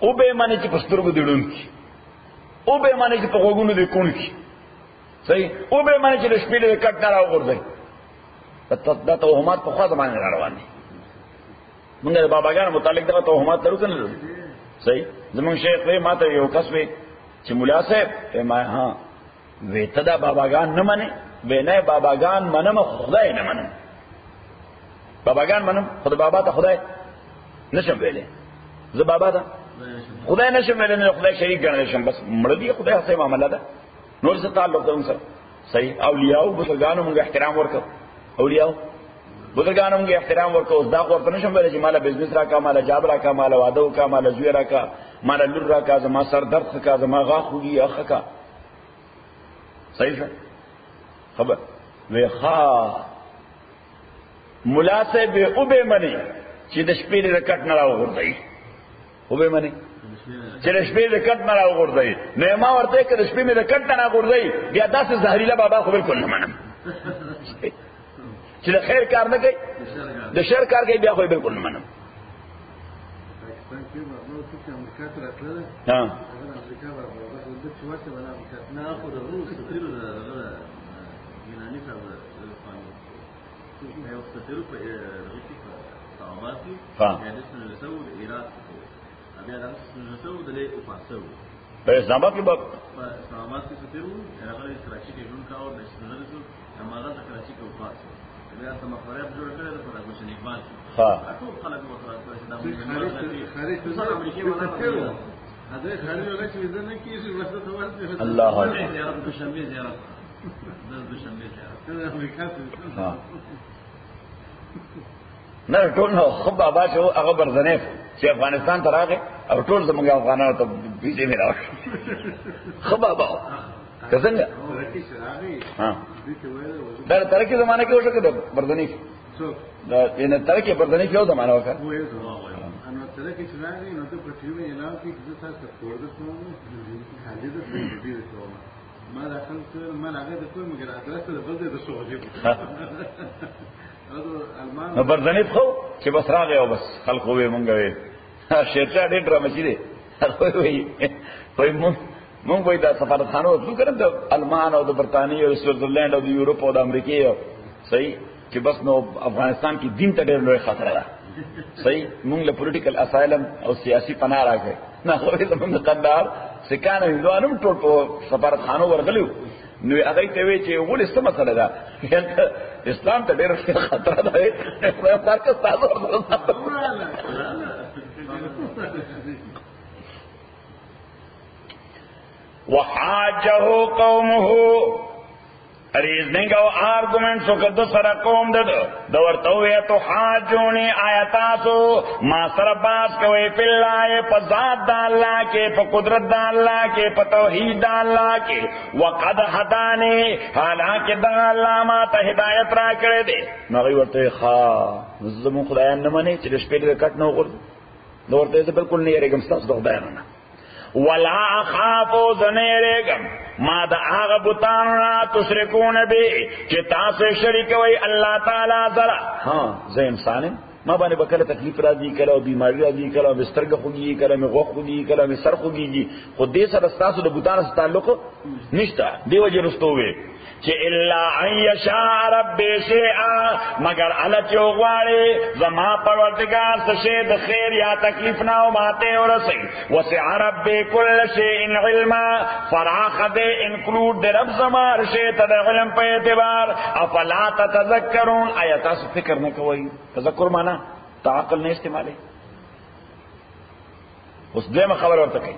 او به منې چې په سترګو دې ړوند کړي او به منې چې په غوږونو دې کوڼ کړي صحیح او به منې چې د شپې دې کټ نه راوغورځوي دا توهمات په خوا زمانې را روان دي مونږ د باباګانو متعلق دغه توهمات لرو که نه لرو صحیح زمونږ شیخ وی ما ته یو کس وی چې ملا صاحب ما ها ویته دا باباگان نه منه وینه باباگان منم خدای نه منم باباگان منم خود بابا ته خدای نشم ویلې زه بابا ته خدای نشم ویلې نه خدای شریک ګڼل شم بس مړ دی خدای سره معاملہ ده نور څه تعلق ده سره صحیح اولیاء او بزرګانو موږ احترام ورکو اولیاء بزرګانو موږ احترام ورکو اوس دا ورته نشم ویلې چې مال بزنس راکا مال جاب راکا مال واده وکا مال زوی راکا مال لور راکا زما سر درد کا زما غاخ خوږي اخ کا صحیح ہے خبر وی خواہ ملا سے بے اوبے منی چی دشپیر رکٹ نراو غردائی اوبے منی چی دشپیر رکٹ نراو غردائی نیما ورتے کہ دشپیر میں رکٹ نراو غردائی بیا دا سے زہریلہ بابا کو بالکل نہ منم چی دا خیر کار نہ گئی دا شر کار گئی بیا کوئی بالکل نہ منم ہاں نه خو د روس سفیرو د یوناني صاحب یو سفیرو په طعامات کې بیا د سنلسو د عراق بیا د سنلسو د له اوپاسو په اسلام آباد کې به طعامات کې سفیرو هغه کراچي کې ژوند کاوه د سنلسو هغه د کراچي کې اوپاسو بیا د مخابرات جوړ کړل د پروګرام اقبال ها ټول خلک وکړه د امریکای ولا هذا خالي ولا شيء إذا نكيس بس توازن الله يا رب بشميز يا رب بشميز يا رب هذا أمريكا نه ټول نو خو بابا چې هغه برزنیف چې افغانستان ته راغی او ټول زموږ افغانانو ته بيځه مې راوړ خو بابا څنګه ها دا ترکي زمانه کې وشو کې برزنیف دا ان ترکي برزنیف یو زمانه وکړه سره کې چې راغی نو ته په ټیوي اعلان کې چې تاسو ته کوړ د څو حاجی د څه دی څو ما راځم ته ما هغه د کوم مګر ادرس د بل د سوجي نو برزنیف خو چې بس راغی او بس خلکو وې مونږ وې شیرچا ډېر ډرامه چي دي وای مونږ وې دا سفارتخانه وکړو کړم د المان او د برتانیې او سویټزرلند او د یورپ او د امریکای صحیح چې بس نو افغانستان کې دین ته ډېر لوی خطر ده صحیح مونږ له پولیټیکل اسایلم او سیاسي پناه راغی نه خو زمونږ قندار سکانه هندوانو ټول په سفارتخانه ورغلیو نو هغه ته وی چې ولې څه مسله ده اسلام ته ډېر خطر ده خدای پاک تاسو وحاجه قومه ریزننگ او آرگومنٹ سو که دو سر قوم دد دورتوی تو حاجونی آیتاسو ما سر باس کوئی پی اللہ پا ذات دا اللہ کے پا قدرت دا اللہ کے پا توحید دا اللہ کے وقد حدانی حالانکہ دا اللہ ما تا ہدایت را کرے دے ناغی ورطوی خواہ زمون خدایان نمانی چلش پیلی کٹ نو گرد دورتوی سے بالکل نہیں ریگم ستاس دو خدایانونا ولا اخافو زنیریگم ما دا آغا بطاننا تشرکون بی چی تاسو شرک وی اللہ تعالی ذرا ہاں زی انسانم ما بانے بکل تکلیف را دی کلا بیماری را دی کلا بسترگ خوگی کلا میں غوخ خوگی کلا میں سر خوگی جی خود دے سر استاسو دا بطانا سے تعلق نشتا دی وجہ رستووے چی اللہ ان یشاء رب شیئا مگر اللہ چی اغوارے زما پروردگار سشید خیر یا تکلیف ناو ماتے اور رسی وسع رب کل شیئن علما فراخ دے انکلوڈ دے رب زمار شیط دے علم پہ اعتبار افلا تتذکرون آیتا سے فکر نہ کوئی تذکر مانا تعقل نہیں استعمالے اس دے میں خبر اور تکئی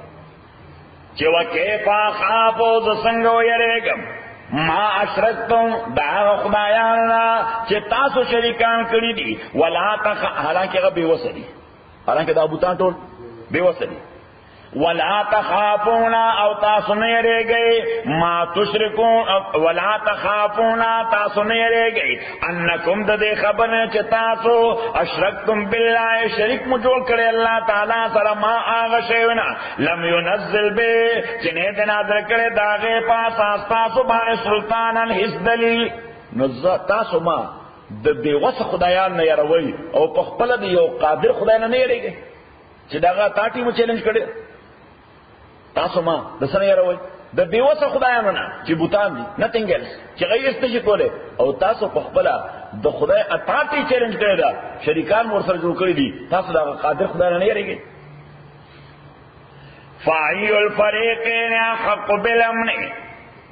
چی وکیفا خافو زسنگو یریگم ما اشرکتم دا خدایانا چې تاسو شریکان کړی دي ولا حالانکه هغه بیوسه دي، حالانکه دا بوتان ټول بیوسه دي. ولا تخافون او تاسو نه یریږئ ما تشرکون ولا تخافون تاسو نه یریږئ انکم د دې خبره چې تاسو اشرکتم بالله شریک مو جوړ کړی الله تعالی سره ما هغه شیونه لم ينزل به چې نه د نازل کړی داغه پاس تاسو باندې سلطانن هیڅ دلیل نو تاسو ما د دې وس خدایان نه یروي او په خپل د یو قادر خدای نه یریږئ چې داغه تاټي مو چیلنج کړی تاسو ما د سره یروي د بیوسه خدایانو نه چې بوتان دي نثینګ ایلس چې غیر استشي کوله او تاسو په خپل د خدای اطاعتي چیلنج کړی دا شریکان ور سره جوړ کړی دي تاسو دا قادر خدای نه یریږئ. فاعل الفریقین حق بالامن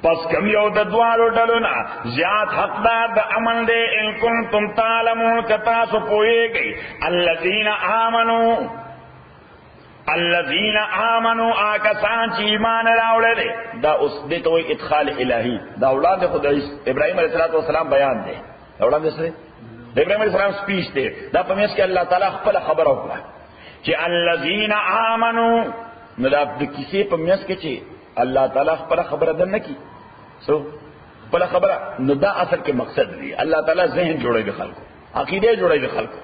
پس کم یو د دوالو ډلو نه زیات حقدار د امن دی ان کنتم تعلمون که تاسو پوهیږئ الذین آمنوا الذين آمنوا آکسان چې ایمان راوړل دا اوس دې ته وایي ادخال الهی دا اولاد خدای ابراهیم علیه السلام بیان دی اولاد سره د ابراهیم علیه السلام سپیچ دی دا په میس کې الله تعالی خپل خبر وکړه چې الذين آمنوا نو دا د کیسې په میس کې چې الله تعالی خپل خبره دنه کی سو خپل خبره نو دا اصل کې مقصد دی الله تعالی ذهن جوړوي د خلکو عقیده جوړوي د خلکو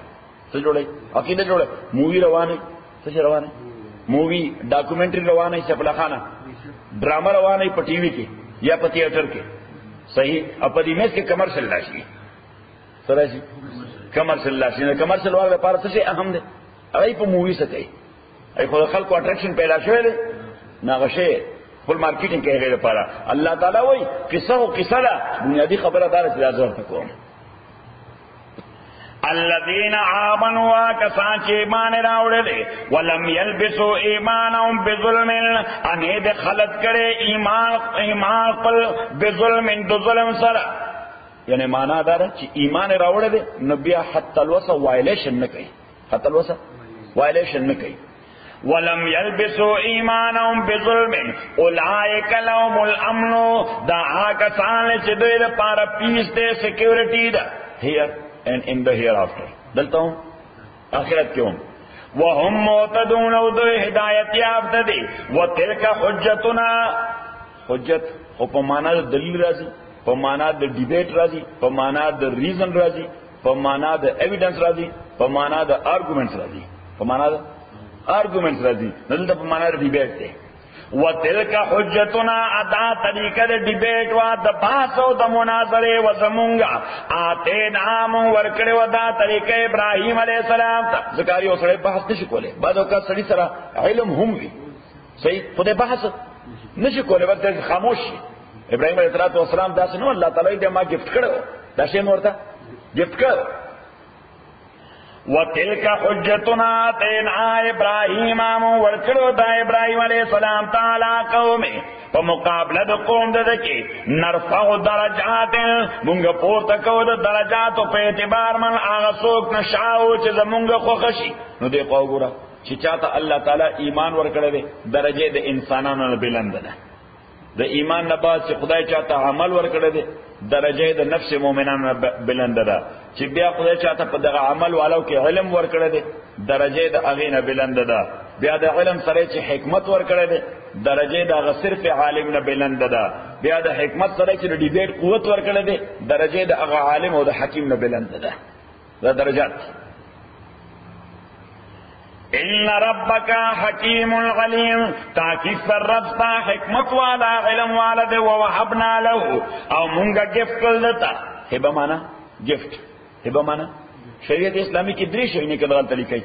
څه جوړوي عقیده جوړوي مووی روانه څه روانه مووی ډاکومنټری روانه چپلا خانه ډرامه روانه په ټي وي کې یا په تیاتر کې صحیح په دې مېس کې کمرشل راشي سره شي کمرشل راشي نه کمرشل ور لپاره څه اهم دي هغه په مووی څه کوي هغه خو خلکو اټریکشن پیدا شوی دی ناغشه فل مارکیټینګ کوي هغه لپاره الله تعالی وایي قصه او قصه لا بنیادی خبره دار چې لازم تکوم الذين آمنوا کسان چې ایمان راوړل ولم يلبسوا ایمانهم بظلم ان دې خلط کړي ایمان خپل بظلم د ظلم سره یعنی معنا دا چې ایمان راوړل نبي حتى الوسه وایلیشن نه کوي حتى الوسه وایلیشن نه کوي ولم يلبسوا ایمانهم بظلم اولئک لهم الامن دا کسان چې دوی لپاره پیس دې سکیورټی ده here and in the hereafter دلته آخرت کې هم وهم مهتدون او دوی هدایت یافته دي وتلک حجتنا حجت او په معنا د دلیل راځي په معنا د ډیبیټ راځي په معنا د ریزن راځي په معنا د ایویډنس راځي په معنا د آرګومنټس راځي په معنا د آرګومنټس راځي دلته په معنا د ډیبیټ دی وتلک حجتنا ادا طریقه د ډیبیټ وا د بحث او د مناظره و زمونږه اته نام ورکړې و دا طریقه ابراهیم علیه السلام ته ذکر یو سره بحث نشي کوله بعد او کا سړي سره علم هم وي صحیح په دې بحث نشي کوله بلته خاموش ابراهیم علیه السلام داسې نو الله تعالی دې ما گیفت کړو دا شی ورته گیفت کړو وتلک حجتنا تینا ابراہیم ورکڑو دا ابراہیم علیہ السلام تعالی قوم په مقابله د قوم دکی نرفع درجات مونږ پورته کو د درجات په اعتبار من هغه څوک نشاو چې زمونږ خوښي نو دی قوګره چې چاته الله تعالی ایمان ورکړي دی درجه د انسانانو نه بلند ده د ایمان نه بعد چې خدای چاته عمل ورکړي دی درجه د نفس مؤمنانو بلند ده چې بیا خدای چاته په دغه عمل والو کې علم ورکړي دی درجه د هغه نه بلند ده بیا د علم سره چې حکمت ورکړي دی درجه د صرف عالم نه بلند ده بیا د حکمت سره چې د ډیبیټ قوت ورکړي دی درجه د هغه عالم او د حکیم نه بلند ده دا درجات. ان ربک حکیم علیم تاکید سر رب تا حکمت والا علم والا دے ووهبنا له او مونگا گفت کلتا ہبا مانا گفت ہبا مانا شریعت اسلامی کی دری شوئینے کے دغل طریقی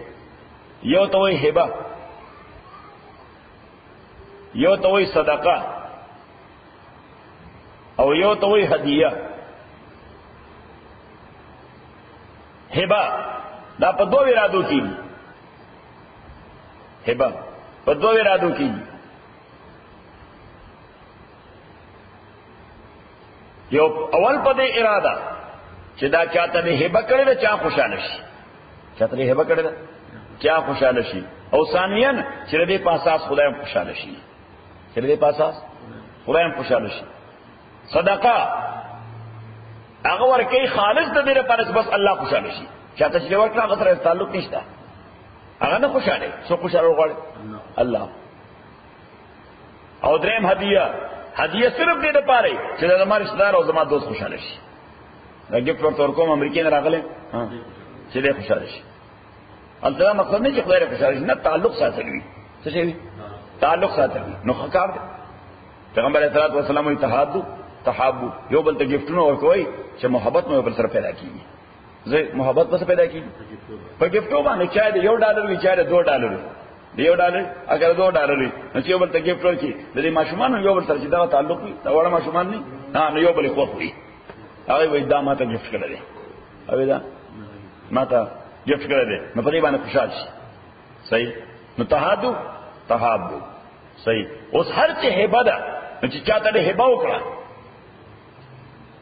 یو توی ہبا یو توی صدقہ او یو توی ہدیہ ہبا دا پا دو ارادو کی ہبا په دوه ارادو کې یو اول په دې اراده چې دا چاته نه هبه کړی دا چا خوشاله شي چاته نه هبه کړی دا چا خوشاله شي او ثانیاً چې دې په اساس خدای خوشاله شي چې دې په اساس خدای خوشاله شي صدقه هغه ورکه خالص د دې لپاره بس الله خوشاله شي. چاته چې ورکړه هغه سره تعلق نشته، هغه نه خوشاله. څو خوشاله غواړي؟ الله. او دریم هدیه صرف دې لپاره چې زما رشتہ دار او زما دوست خوشاله شي. دا ګفت ورته ورکوم امریکای نه راغله چې دې خوشاله شي. البته مقصد نه چې خدای خوشاله شي، نه تعلق ساتل وي. څه شي؟ تعلق ساتل وي. نو ښکار دی پیغمبر علیه الصلوۃ والسلام اتحاد تحابو یو بل ته ګفټونه ورکوي چې محبت مو بل سره پیدا کیږي. زه محبت پس پیدا کیږي په ګفټو باندې. چا دې $1 وی، چا دې $2 دی. $1 اگر $2 وي نو چې یو بل ته ګفټ ورکړي د دې ماشومان یو بل سره چې دا تعلق وي، دا وړه ماشومان نه نو یو بل خو وي. هغه وای دا ماته ګفټ کړل دی، او دا ماته ګفټ کړل دی، نو په دې باندې خوشاله شي. صحیح. نو تحابو صحیح. اوس هر څه هبه ده چې چاته دې هبه وکړه،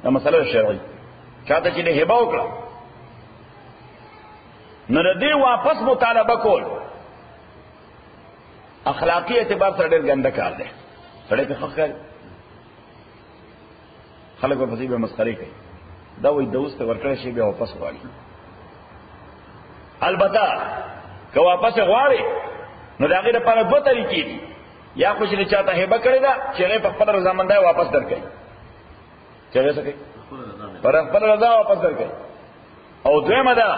دا مسله شرعي. چاته چې دې هبه وکړه نو دې واپس مطالبه کول اخلاقی اعتبار سره ډېر ګنده کار دی. سړی په حق کوي، خلک په دې به مسخري کوي. دا وایي دوست ورکړی شي بیا واپس غواړي. البته که واپس غواړي نو د هغې لپاره دوه طریقې دي. یا خو چې چاته هبه کړې ده چې هغې په خپله رضامندۍ واپس درکوي، چې هغې څه کوي؟ پر خپله رضا واپس درکوي. او دویمه ده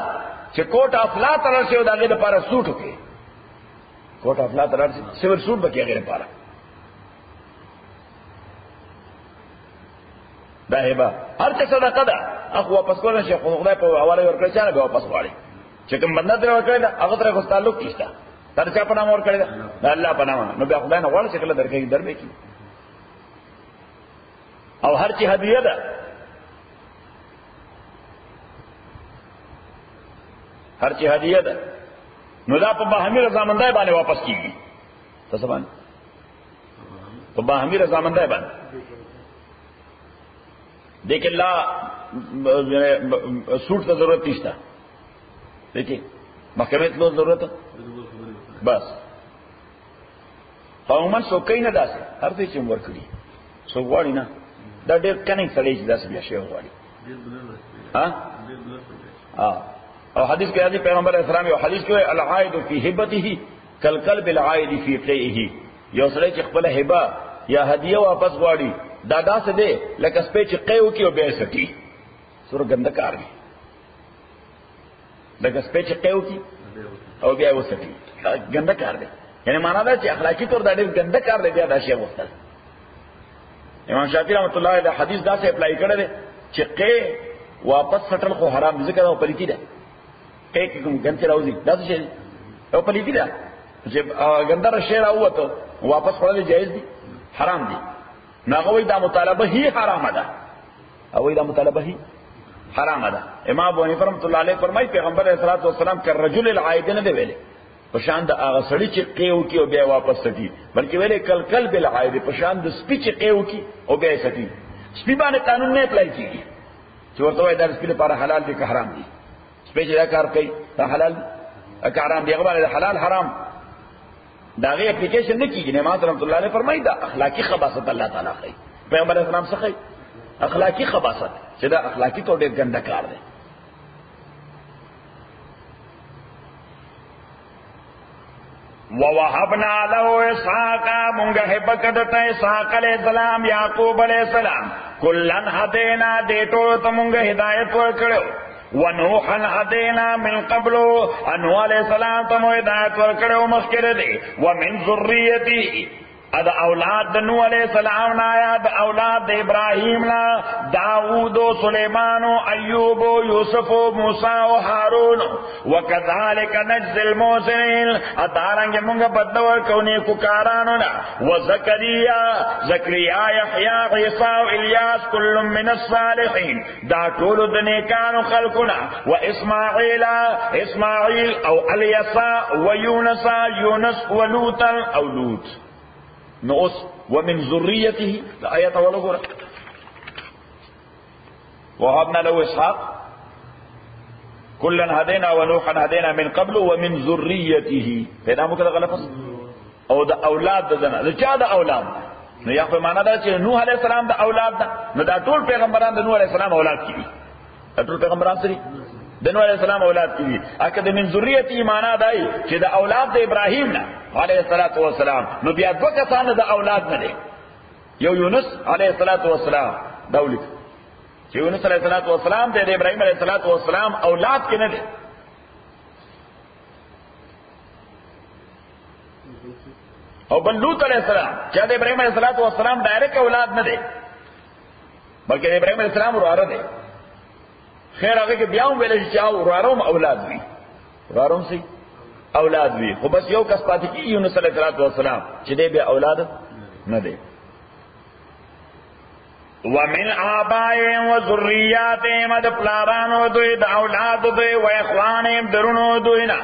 چې کوټ افلا ته راشي او د هغې لپاره سوټ وکړي. کوټ افلا ته راشي سیول سوټ به کړي هغې لپاره. دا هبه هر څه صدقه ده، هغه واپس کولی شي. خو خدای په حواله یې ورکړی، چا نه به واپس غواړي. چې کوم بنده ترې ورکړی ده هغه سره خو تعلق نشته. تا چا په نامه ورکړی ده؟ د الله په نامه. نو بیا خدای نه غواړي چې کله درکوي در به کړي. او هر چې هدیه ده، هر چې هدیه ده نو دا په باهمي رضامندۍ باندې واپس کیږي. څه باندې؟ په باهمي رضامندۍ باندې. دیکھیں لا سوٹ کا ضرورت نشتا. دیکھیں محکمه ته ضرورت بس. عموما سو کوي نه داسې هر څه چې ورکړي سو غواړي نه. دا ډېر کنه سړی چې داسې بیا شی غواړي. او حدیث کې راځي پیغمبر اسلام یو حدیث کې العائد فی هبته کالکلب العائد فی قیئه. یو سړی چې خپل هبه یا هدیه واپس غواړي دا داسې دی لکه سپی چې قیو کې او بیا سټي. سور ګنده کار دی. لکه سپی چې قیو کې او بیا وسټي، ګنده کار دی. یعنی معنا دا چې اخلاقی طور دا ډېر ګنده کار دی. بیا دا شی وختل امام شافعي رحمۃ اللہ علیہ حدیث دا سے اپلای کړی دی چې قی واپس سټل خو حرام دي، ځکه دا پلیتی ده. قی کې کوم ګنده راوځي دا څه شی او پلیتی ده چې ګنده شی راووته واپس خورل جایز دي حرام دي. ناغوی دا مطالبه ہی حرام ده، او دا مطالبه ہی حرام ده. امام ابو حنیفه رحمۃ اللہ علیہ فرمایي پیغمبر علیہ الصلوۃ والسلام کر رجل العائد نه دی ویلي په شان د هغه سړي چې قیو کی او بیا واپس سټي، بلکې ویلي کل کل بالعائد په شان د سپي چې قیو کی او بیا سټي. سپي باندې قانون نه اپلای کیږي چې ورته وایي دا سپي لپاره حلال دي که حرام دي. سپي چې دا کار کوي دا حلال دي که حرام دي، هغه باندې حلال حرام دا غي اپلیکیشن نه کیږي. امام رحمۃ اللہ علیہ فرمایي دا اخلاقی خباثت الله تعالی کوي. پیغمبر اسلام څخه اخلاقی خباثت چې دا اخلاقی تو ډېر ګنده کار دی. ووهبنا له اسحاق مونږه هبکدت اسحاق علیہ السلام یعقوب علیہ السلام کلن هدینا دې ټول ته مونږه هدایت ورکړو. ونوحا هدینا من قبل انو علیہ السلام ته مو هدایت ورکړو مخکې دی. ومن ذریته دا اولاد د نوح علیہ السلام نا یا دا اولاد د ابراہیم نا داود و سلیمان و ایوب و یوسف و موسیٰ و حارون وکذالک نجزی المحسنین ادارنگ منگا بدور کونی ککارانو نا و زکریا یحییٰ عیسیٰ و الیاس کل من الصالحین دا طول دنیکانو خلقنا و اسماعیل او الیسا و یونس و لوتا او لوت. نوس ومن ذريته الآية ولا غير. وهبنا له إسحاق كلا هدينا ونوحا هدينا من قبل ومن ذريته. فإنه كذا غلط. او دا اولاد دنا دا چا دا اولاد نو یا په معنا دا چې نوح علیہ السلام د اولاد ده، نو دا ټول پیغمبران د نوح علیہ السلام اولاد کی دي. ټول پیغمبران سری د نوح علیہ السلام اولاد کی دي. اکه د من ذریته معنا دای چې د اولاد د ابراهیم نه علیه السلام، نو بیا دوه کسان د اولاد نه دي. یو یونس علیه السلام دا ولیک چې یونس علیه السلام د ابراهیم علیه السلام اولاد کې نه دي. او بل لوط علیہ السلام چې د ابراهیم علیه السلام ډایرکټ اولاد نه دي، بلکې د ابراهیم علیه السلام وراره دي. خیر هغه کې بیا هم ویل چې وراره اولاد وي، وراره سي اولاد وي، خو بس یو کس پاتې کی یونس علیه السلام چې دې به اولاد نه دي. ومن آبائهم و ذریاتهم د پلارانو دوی د اولاد دوی و اخوانهم درونو دوینا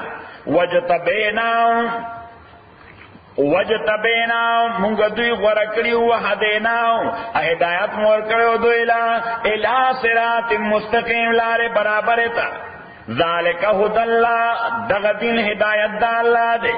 وجتبینا مونږ دوی غوړه کړی او هدینا هدایت مور کړو دوی لا الی صراط مستقیم لار برابر تا ذالک هدى الله دغه دین هدایت د الله دی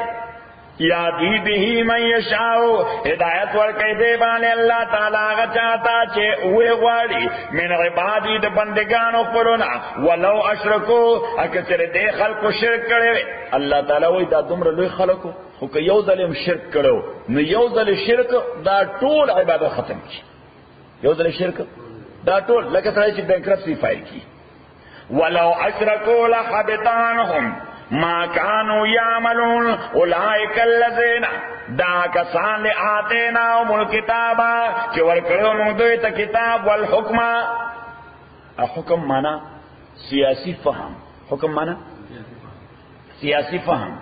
یادی به من یشاء هدایت ورکړي دی باندې الله تعالی هغه چاته چې وې غواړي من عبادی د بندگانو پرونه ولو اشرکو اګه چې دې خلکو شرک کړي الله تعالی وې دا دومره لوی خلکو خو که یو ظلم شرک کړو نو یو ځل شرک دا ټول عبادت ختم کی. یو ځل شرک دا ټول لکه څنګه چې بینکرپسی فایل کی. ولو اشرکوا لحبط عنهم ما كانوا يعملون اولئك الذين دا کسان له آتیناهم الکتاب چې ورکړو موږ دوی ته کتاب والحکم. حکم معنا سیاسی فهم، حکم معنا سیاسی فهم.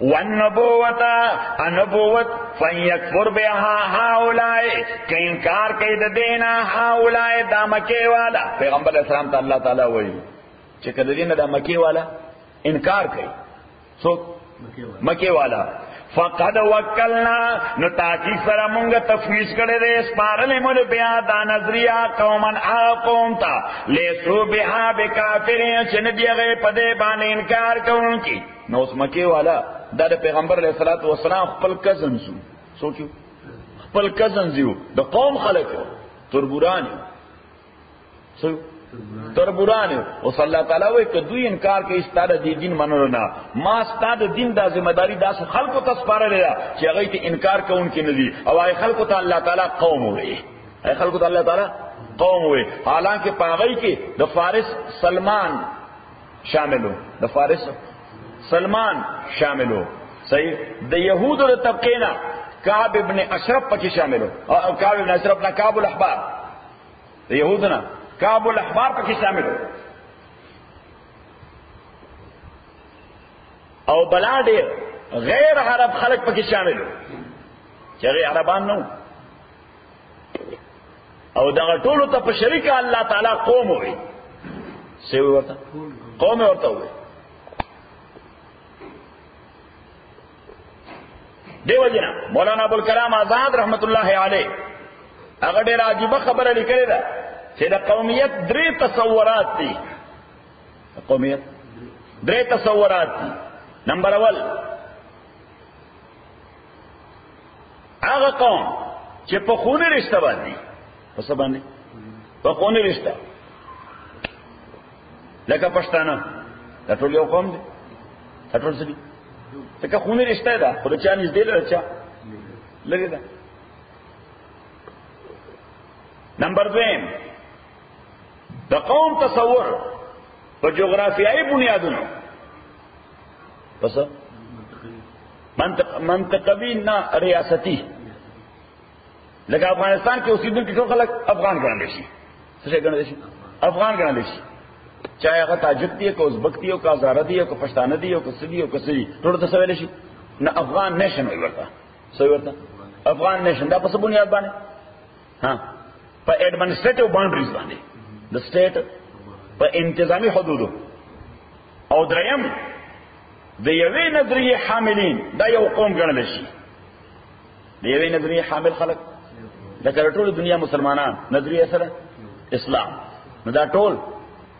والنبوت النبوت فیکفر بها هؤلاء کہ انکار کوي د دینا هؤلاء دا مکه والا پیغمبر اسلام ته الله تعالی وایي چې کله دینه د مکه والا انکار کوي سو مکه والا فقد وکلنا نو تاکی سره مونږ تفویض کړی دی سپارلې مونږ بیا دا نظریه قومن قوم ته لیسو بها بکافرین چې نه دیغه په دې باندې انکار کوونکی. نو اوس مکه والا دا د پیغمبر علیه الصلاۃ والسلام خپل کزن زو سوچو خپل کزن زیو د قوم خلکو تربوران سو تربوران او صلی الله تعالی وای ک دوی انکار کوي ستاره دی دین منلو نه ما ستاره دین د ذمہ داری داس خلکو ته سپارل چې هغه ته انکار کوونکي نه دي او هغه خلکو ته الله تعالی قوم وای هغه خلکو ته الله تعالی قوم وای. حالانکه پاغی کې د فارس سلمان شاملو، د فارس سلمان شاملو صحیح، د یهودو د طبقینا کعب ابن اشرف پکې شاملو، کعب ابن اشرف نه کعب الاحبار د یهودنا کعب الاحبار پکې شاملو او بلا ډېر غیر عرب خلق پکې شاملو چې غیر عربان نو او دغه ټولو ته په شریک الله تعالی قوم وي سی ورته قوم ورته وي. دیو جنا مولانا ابوالکلام آزاد رحمت الله علیه هغه ډېر عجیبه خبره لیکلې ده چې د قومیت درې تصورات دي. قومیت درې تصورات دي. نمبر اول هغه قوم چې په خوني رشتہ باندې په څه باندې په خوني رشتہ لکه پښتانه دا ټول یو قوم دي، دا ټول څه دي څنګه خوني رشتہ ده خو چا نږدې لرچا لګي ده. نمبر 2 د قوم تصور په جغرافیایي بنیادونو پس منطقوي نه ریاستي. لکه افغانستان کې اوسېدونکي ټول خلک افغان ګڼل شي، څه شي ګڼل شي؟ افغان ګڼل شي، چاہے هغه تاجک دی که ازبک دی که هزاره دی که پښتانه دی که سدي که سدي ټول ته څه ویل شي؟ نه افغان نیشن وي ورته څه ورته افغان نیشن. دا په څه بنیاد باندې؟ ها په ایڈمنسټریټیو باونډریز باندې د سټیټ په انتظامی حدودو. او دریم د یوې نظریه حاملین دا یو قوم ګڼل شي، د یوې نظریه حامل خلک لکه ټول دنیا مسلمانان نظریه سره اسلام، نو دا ټول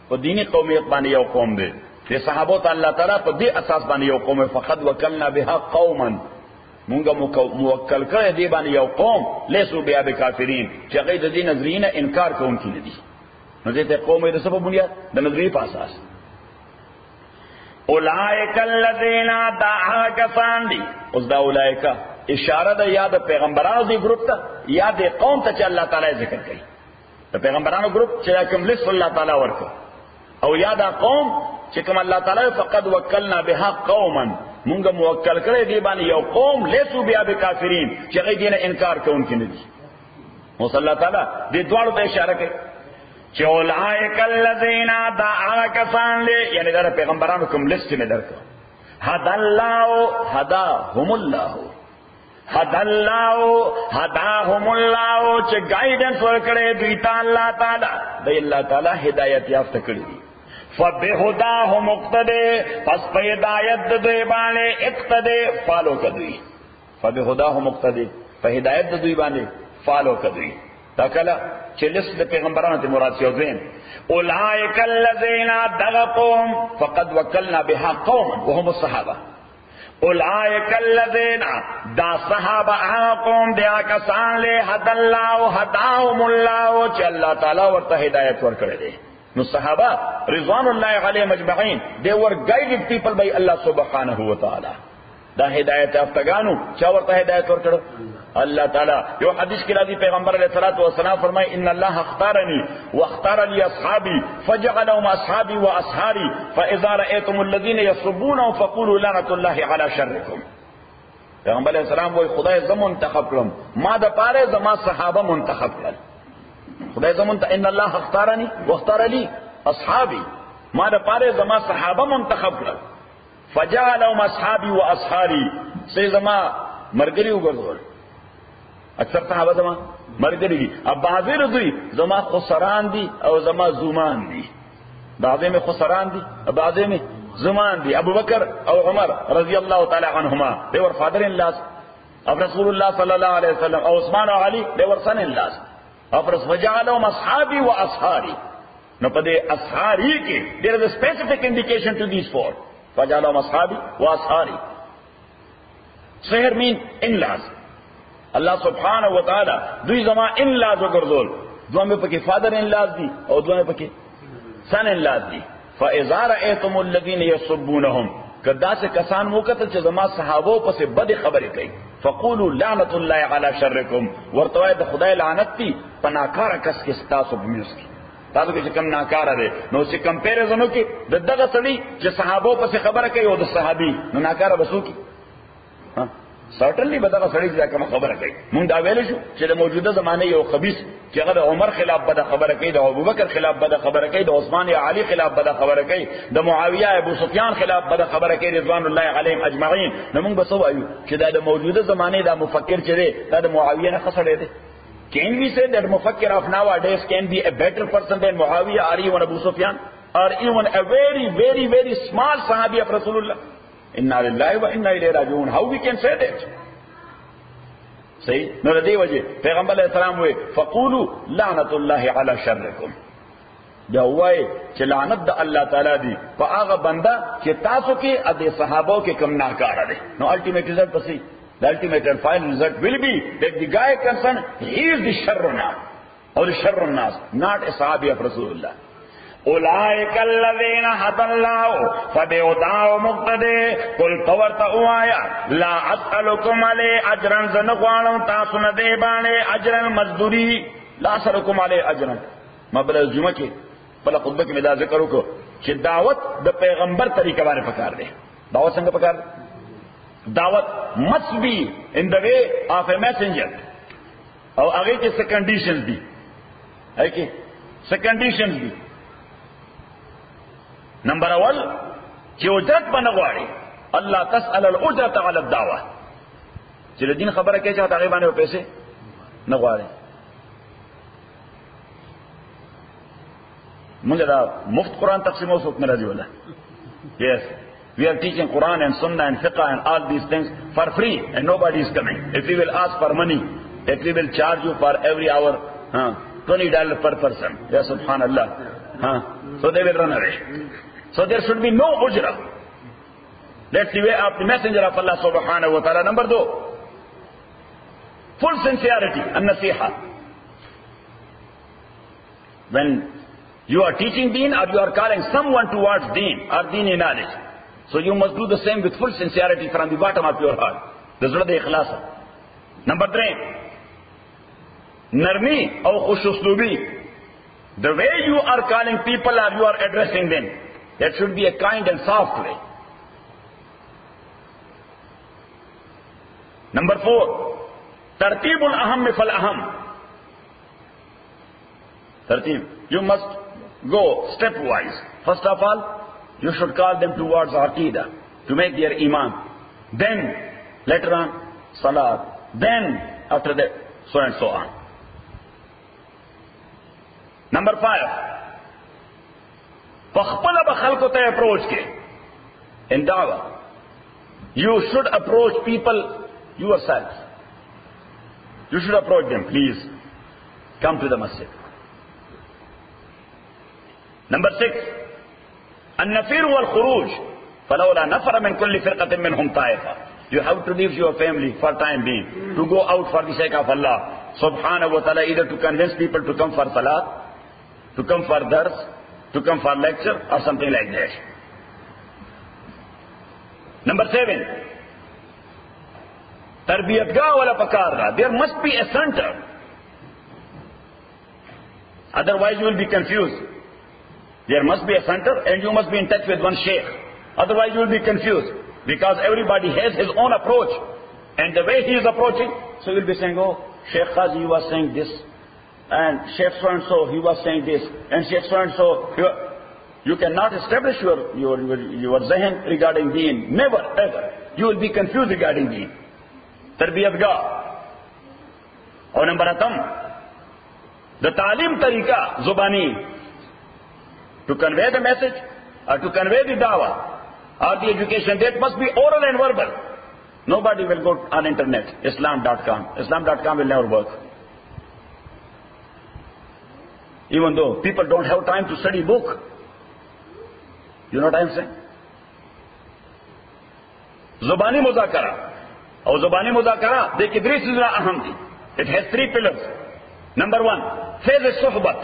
په دینی قومیت باندې یو قوم دی. د صحابه ته الله تعالی په دې اساس باندې یو قوم فقط وکلنا بها قوما مونږه موکل کړی دی باندې یو قوم لیسو بیا بکافرین چې هغه د دې نظریې نه انکار کوونکي نه دي. نو دې ته قوم یې د څه په بنیاد؟ د نظریې په اساس. اولئک الذین دعا کسان دي. اوس دا اولئک اشاره ده یا د پیغمبرانو دی گروپ ته یا د قوم ته چې الله تعالی ذکر کوي. د پیغمبرانو گروپ چې کوم لست الله تعالی ورکو، او یا دا قوم چې کوم الله تعالی فقد وکلنا بها قوما، مونږه موکل کړی دی باندې یو قوم لیسو بیا بکافرین چې هغه دینه انکار کوونکي نه دي. اوس الله تعالی دې دواړو ته اشاره کوي چې اولئک الذین دعا کسان له، یعنی دا پیغمبرانو کوم لیست نه درکو. هدى الله هداهم الله، هدى الله هداهم الله چې گایډنس ورکړي دوی ته الله تعالی، د الله تعالی هدایت یافته کړی دي. فبهداه مقتدی، پس په هدایت د دوی باندې اقتدی فالو کوي. فبهداه مقتدی، په هدایت د دوی باندې فالو کوي. دا کله چې لست د پیغمبرانو ته مراد شي. دویم اولئک الذین دغقهم فقد وکلنا بها قوما وهم الصحابه. اولئک الذین دا صحابه قوم دیا کسان له هدى الله هداهم الله چې الله تعالی ورته هدایت ورکړي دي. نو صحابه رضوان الله علیهم اجمعین they were guided people by Allah subhanahu wa ta'ala. دا هدایت افتگانو چا ورته هدایت ورکړو؟ الله تعالی. یو حدیث کې راځي پیغمبر علیه الصلاۃ والسلام فرمایي ان الله اختارني واختار لي اصحابي فجعلهم اصحابي واصحابي فاذا رايتم الذين يسبون فقولوا لعنه الله على شركم. پیغمبر علیه السلام وایي خدای زمون منتخب کړم، ما د پاره زما صحابه منتخب کړل. خدای زمون ان الله اختارني واختار لي اصحابي، ما د پاره زما صحابه منتخب کړل. فجعلهم اصحابي واصحابي، سي زما مرګري وګرځول. اکثر صحابه زما مرګري دي، اب بعضی دوی زما خسران دي او زما زومان دي. بعضی میں خسران دي، بعضی میں زمان دي. ابو بکر او عمر رضی اللہ تعالی عنہما they were father-in-laws of Rasulullah sallallahu alaihi wasallam. او عثمان او علي they were son-in-laws of Rasul. فجعلهم اصحابي واصحابي. نو پدې اصحابي کې there is a specific indication to these four. فجعلهم اصحابي واصحابي. So here mean in-laws. اللہ سبحانہ و تعالی دوی زما in-laws وګرځول. دوه مې پکې father-in-laws دي او دوه مې پکې son-in-laws دي. فاذا رأيتم الذين يسبونهم، کدا سے کسان موکت چې زما صحابو پسې بد خبرې کوي، فقولوا لعنت الله على شركم، ورته د خدای لعنت دی پناکار کس کې تاسو بمیوس کی. تاسو کې کم ناکاره دي. نو چې کمپیریزن وکي د دغه سړي چې صحابو پسې خبره کوي او د صحابي نو ناکاره بسو کی. ها سرټنلی بدغه سړي چې کوم خبره کوي. مونږ دا ویل شو چې د موجوده زمانه یو خبيث چې هغه د عمر خلاف بد خبره کوي، د ابوبکر خلاف بد خبره کوي، د عثمان یا علي خلاف بد خبره کوي، د معاویه ابو سفیان خلاف بد خبره کوي رضوان الله علیهم اجمعین. نو موږ بسو وایو چې دا د موجوده زمانه دا مفکر چې دی دا د معاویه نه خسړې دی. Can we say that Mufakkir of nowadays can be a better person than Muawiyah or even Abu Sufyan or even a very, very, very small Sahabi of Rasulullah? Inna lillahi wa inna ilayhi raji'un. How we can say that? صحیح. نو دې وجه پیغمبر علیہ السلام وی فقولوا لعنت الله علی شرکم. دا وای چې لعنت د الله تعالی دی په هغه بنده چې تاسو کې د صحابو کې کم ناکاره دي. نو الټیمیټ ریزلټ پسې the ultimate and final result will be that the guy concerned, he is the sharruna or the sharrunas, not a sahabi of Rasulullah. اولئک الذین هدى الله فبهداه مقتدی. قل تورت اوایا لا اسألکم علی اجرا، زن غواړم تاسو نه دی باندې اجرا مزدوری. لا اسألکم علی اجرا. ما بل جمعه کې بل خطبه کې دا ذکر وکړو چې دعوت د پیغمبر طریقه باندې پکار دی. دعوت څنګه پکار دی؟ دعوت must be in the way of a messenger. او هغه کې څه conditions دي؟ هغه کې څه conditions دي؟ نمبر اول چې اجرت باندې غواړي الله تسأل الاجرة على الدعوه. چې د دین خبره کوي چې هغه باندې پیسې نه غواړي. موږ دا مفت قرآن تقسیم اوس وکړه دی ولا؟ Yes. We are teaching Quran and Sunnah and Fiqh and all these things for free and nobody is coming. If we will ask for money, if we will charge you for every hour $20 per person, ya subhanallah, so they will run away. So there should be no ujra. That's the way of the messenger of Allah subhanahu wa ta'ala. Number 2, full sincerity and nasiha. When you are teaching deen or you are calling someone towards deen or deeni knowledge, so you must do the same with full sincerity from the bottom of your heart. This is the ikhlas. Number 3, narmi or khush uslubi. The way you are calling people or you are addressing them, that should be a kind and soft way. Number 4, tartibul aham fal aham. Tartib. You must go stepwise. First of all, you should call them towards Aqidah, to make their iman. Then, later on, Salat. Then, after that, so and so on. Number 5, فَخْپَلَ بَخَلْقُ تَيْ approach ke. In da'wah, you should approach people yourself. You should approach them, please, come to the masjid. Number 6, النفير والخروج فلولا نفر من كل فرقة منهم طائفة. You have to leave your family for time being, to go out for the sake of Allah subhanahu wa ta'ala, either to convince people to come for salat, to come for dars, to come for lecture, or something like that. Number 7, tarbiyatgah wala pakarra. There must be a center. Otherwise you will be confused. There must be a center and you must be in touch with one sheikh. Otherwise you will be confused. Because everybody has his own approach. And the way he is approaching, so you will be saying, oh, Sheikh Qazi was saying this. And Sheikh so-and-so, he was saying this. And Sheikh so-and-so, you cannot establish your zahin regarding deen. Never, ever. You will be confused regarding deen. Tarbiyatgah. Or number 8, the ta'lim tariqa, zubani. To convey the message, or to convey the dawah, or the education, that must be oral and verbal. Nobody will go on internet, Islam.com. Islam.com will never work. Even though people don't have time to study book. You know what I am saying? Zubani muzakara. Or Zubani muzakara, dekhi three chizna aham thi. It has 3 pillars. Number 1, faiz suhbat.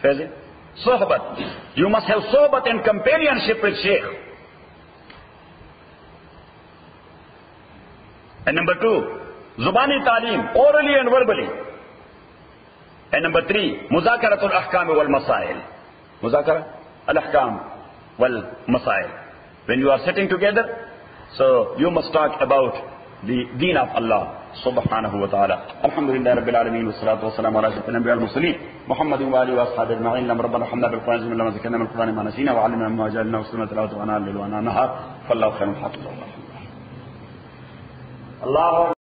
Faiz suhbat. You must have sohbat and companionship with Shaykh. And number 2, Zubani Talim, orally and verbally. And number 3, Muzakaratul Ahkam wal Masail. Muzakara al-Ahkam wal Masail. When you are sitting together, so you must talk about the deen of Allah subhanahu wa ta'ala. Alhamdulillah Rabbil Alameen wa salatu wa salam ala ashrafil anbiya wal mursalin Muhammadin wa alihi wa ashabihi ajma'in. Lam rabbana hamna bil Qur'an min zakarna min al-Qur'an ma nasina wa 'allimna ma ja'alna wa sunnata tilawati wa ana al-layli wa ana nahar fallahu khairun hafiz. Allah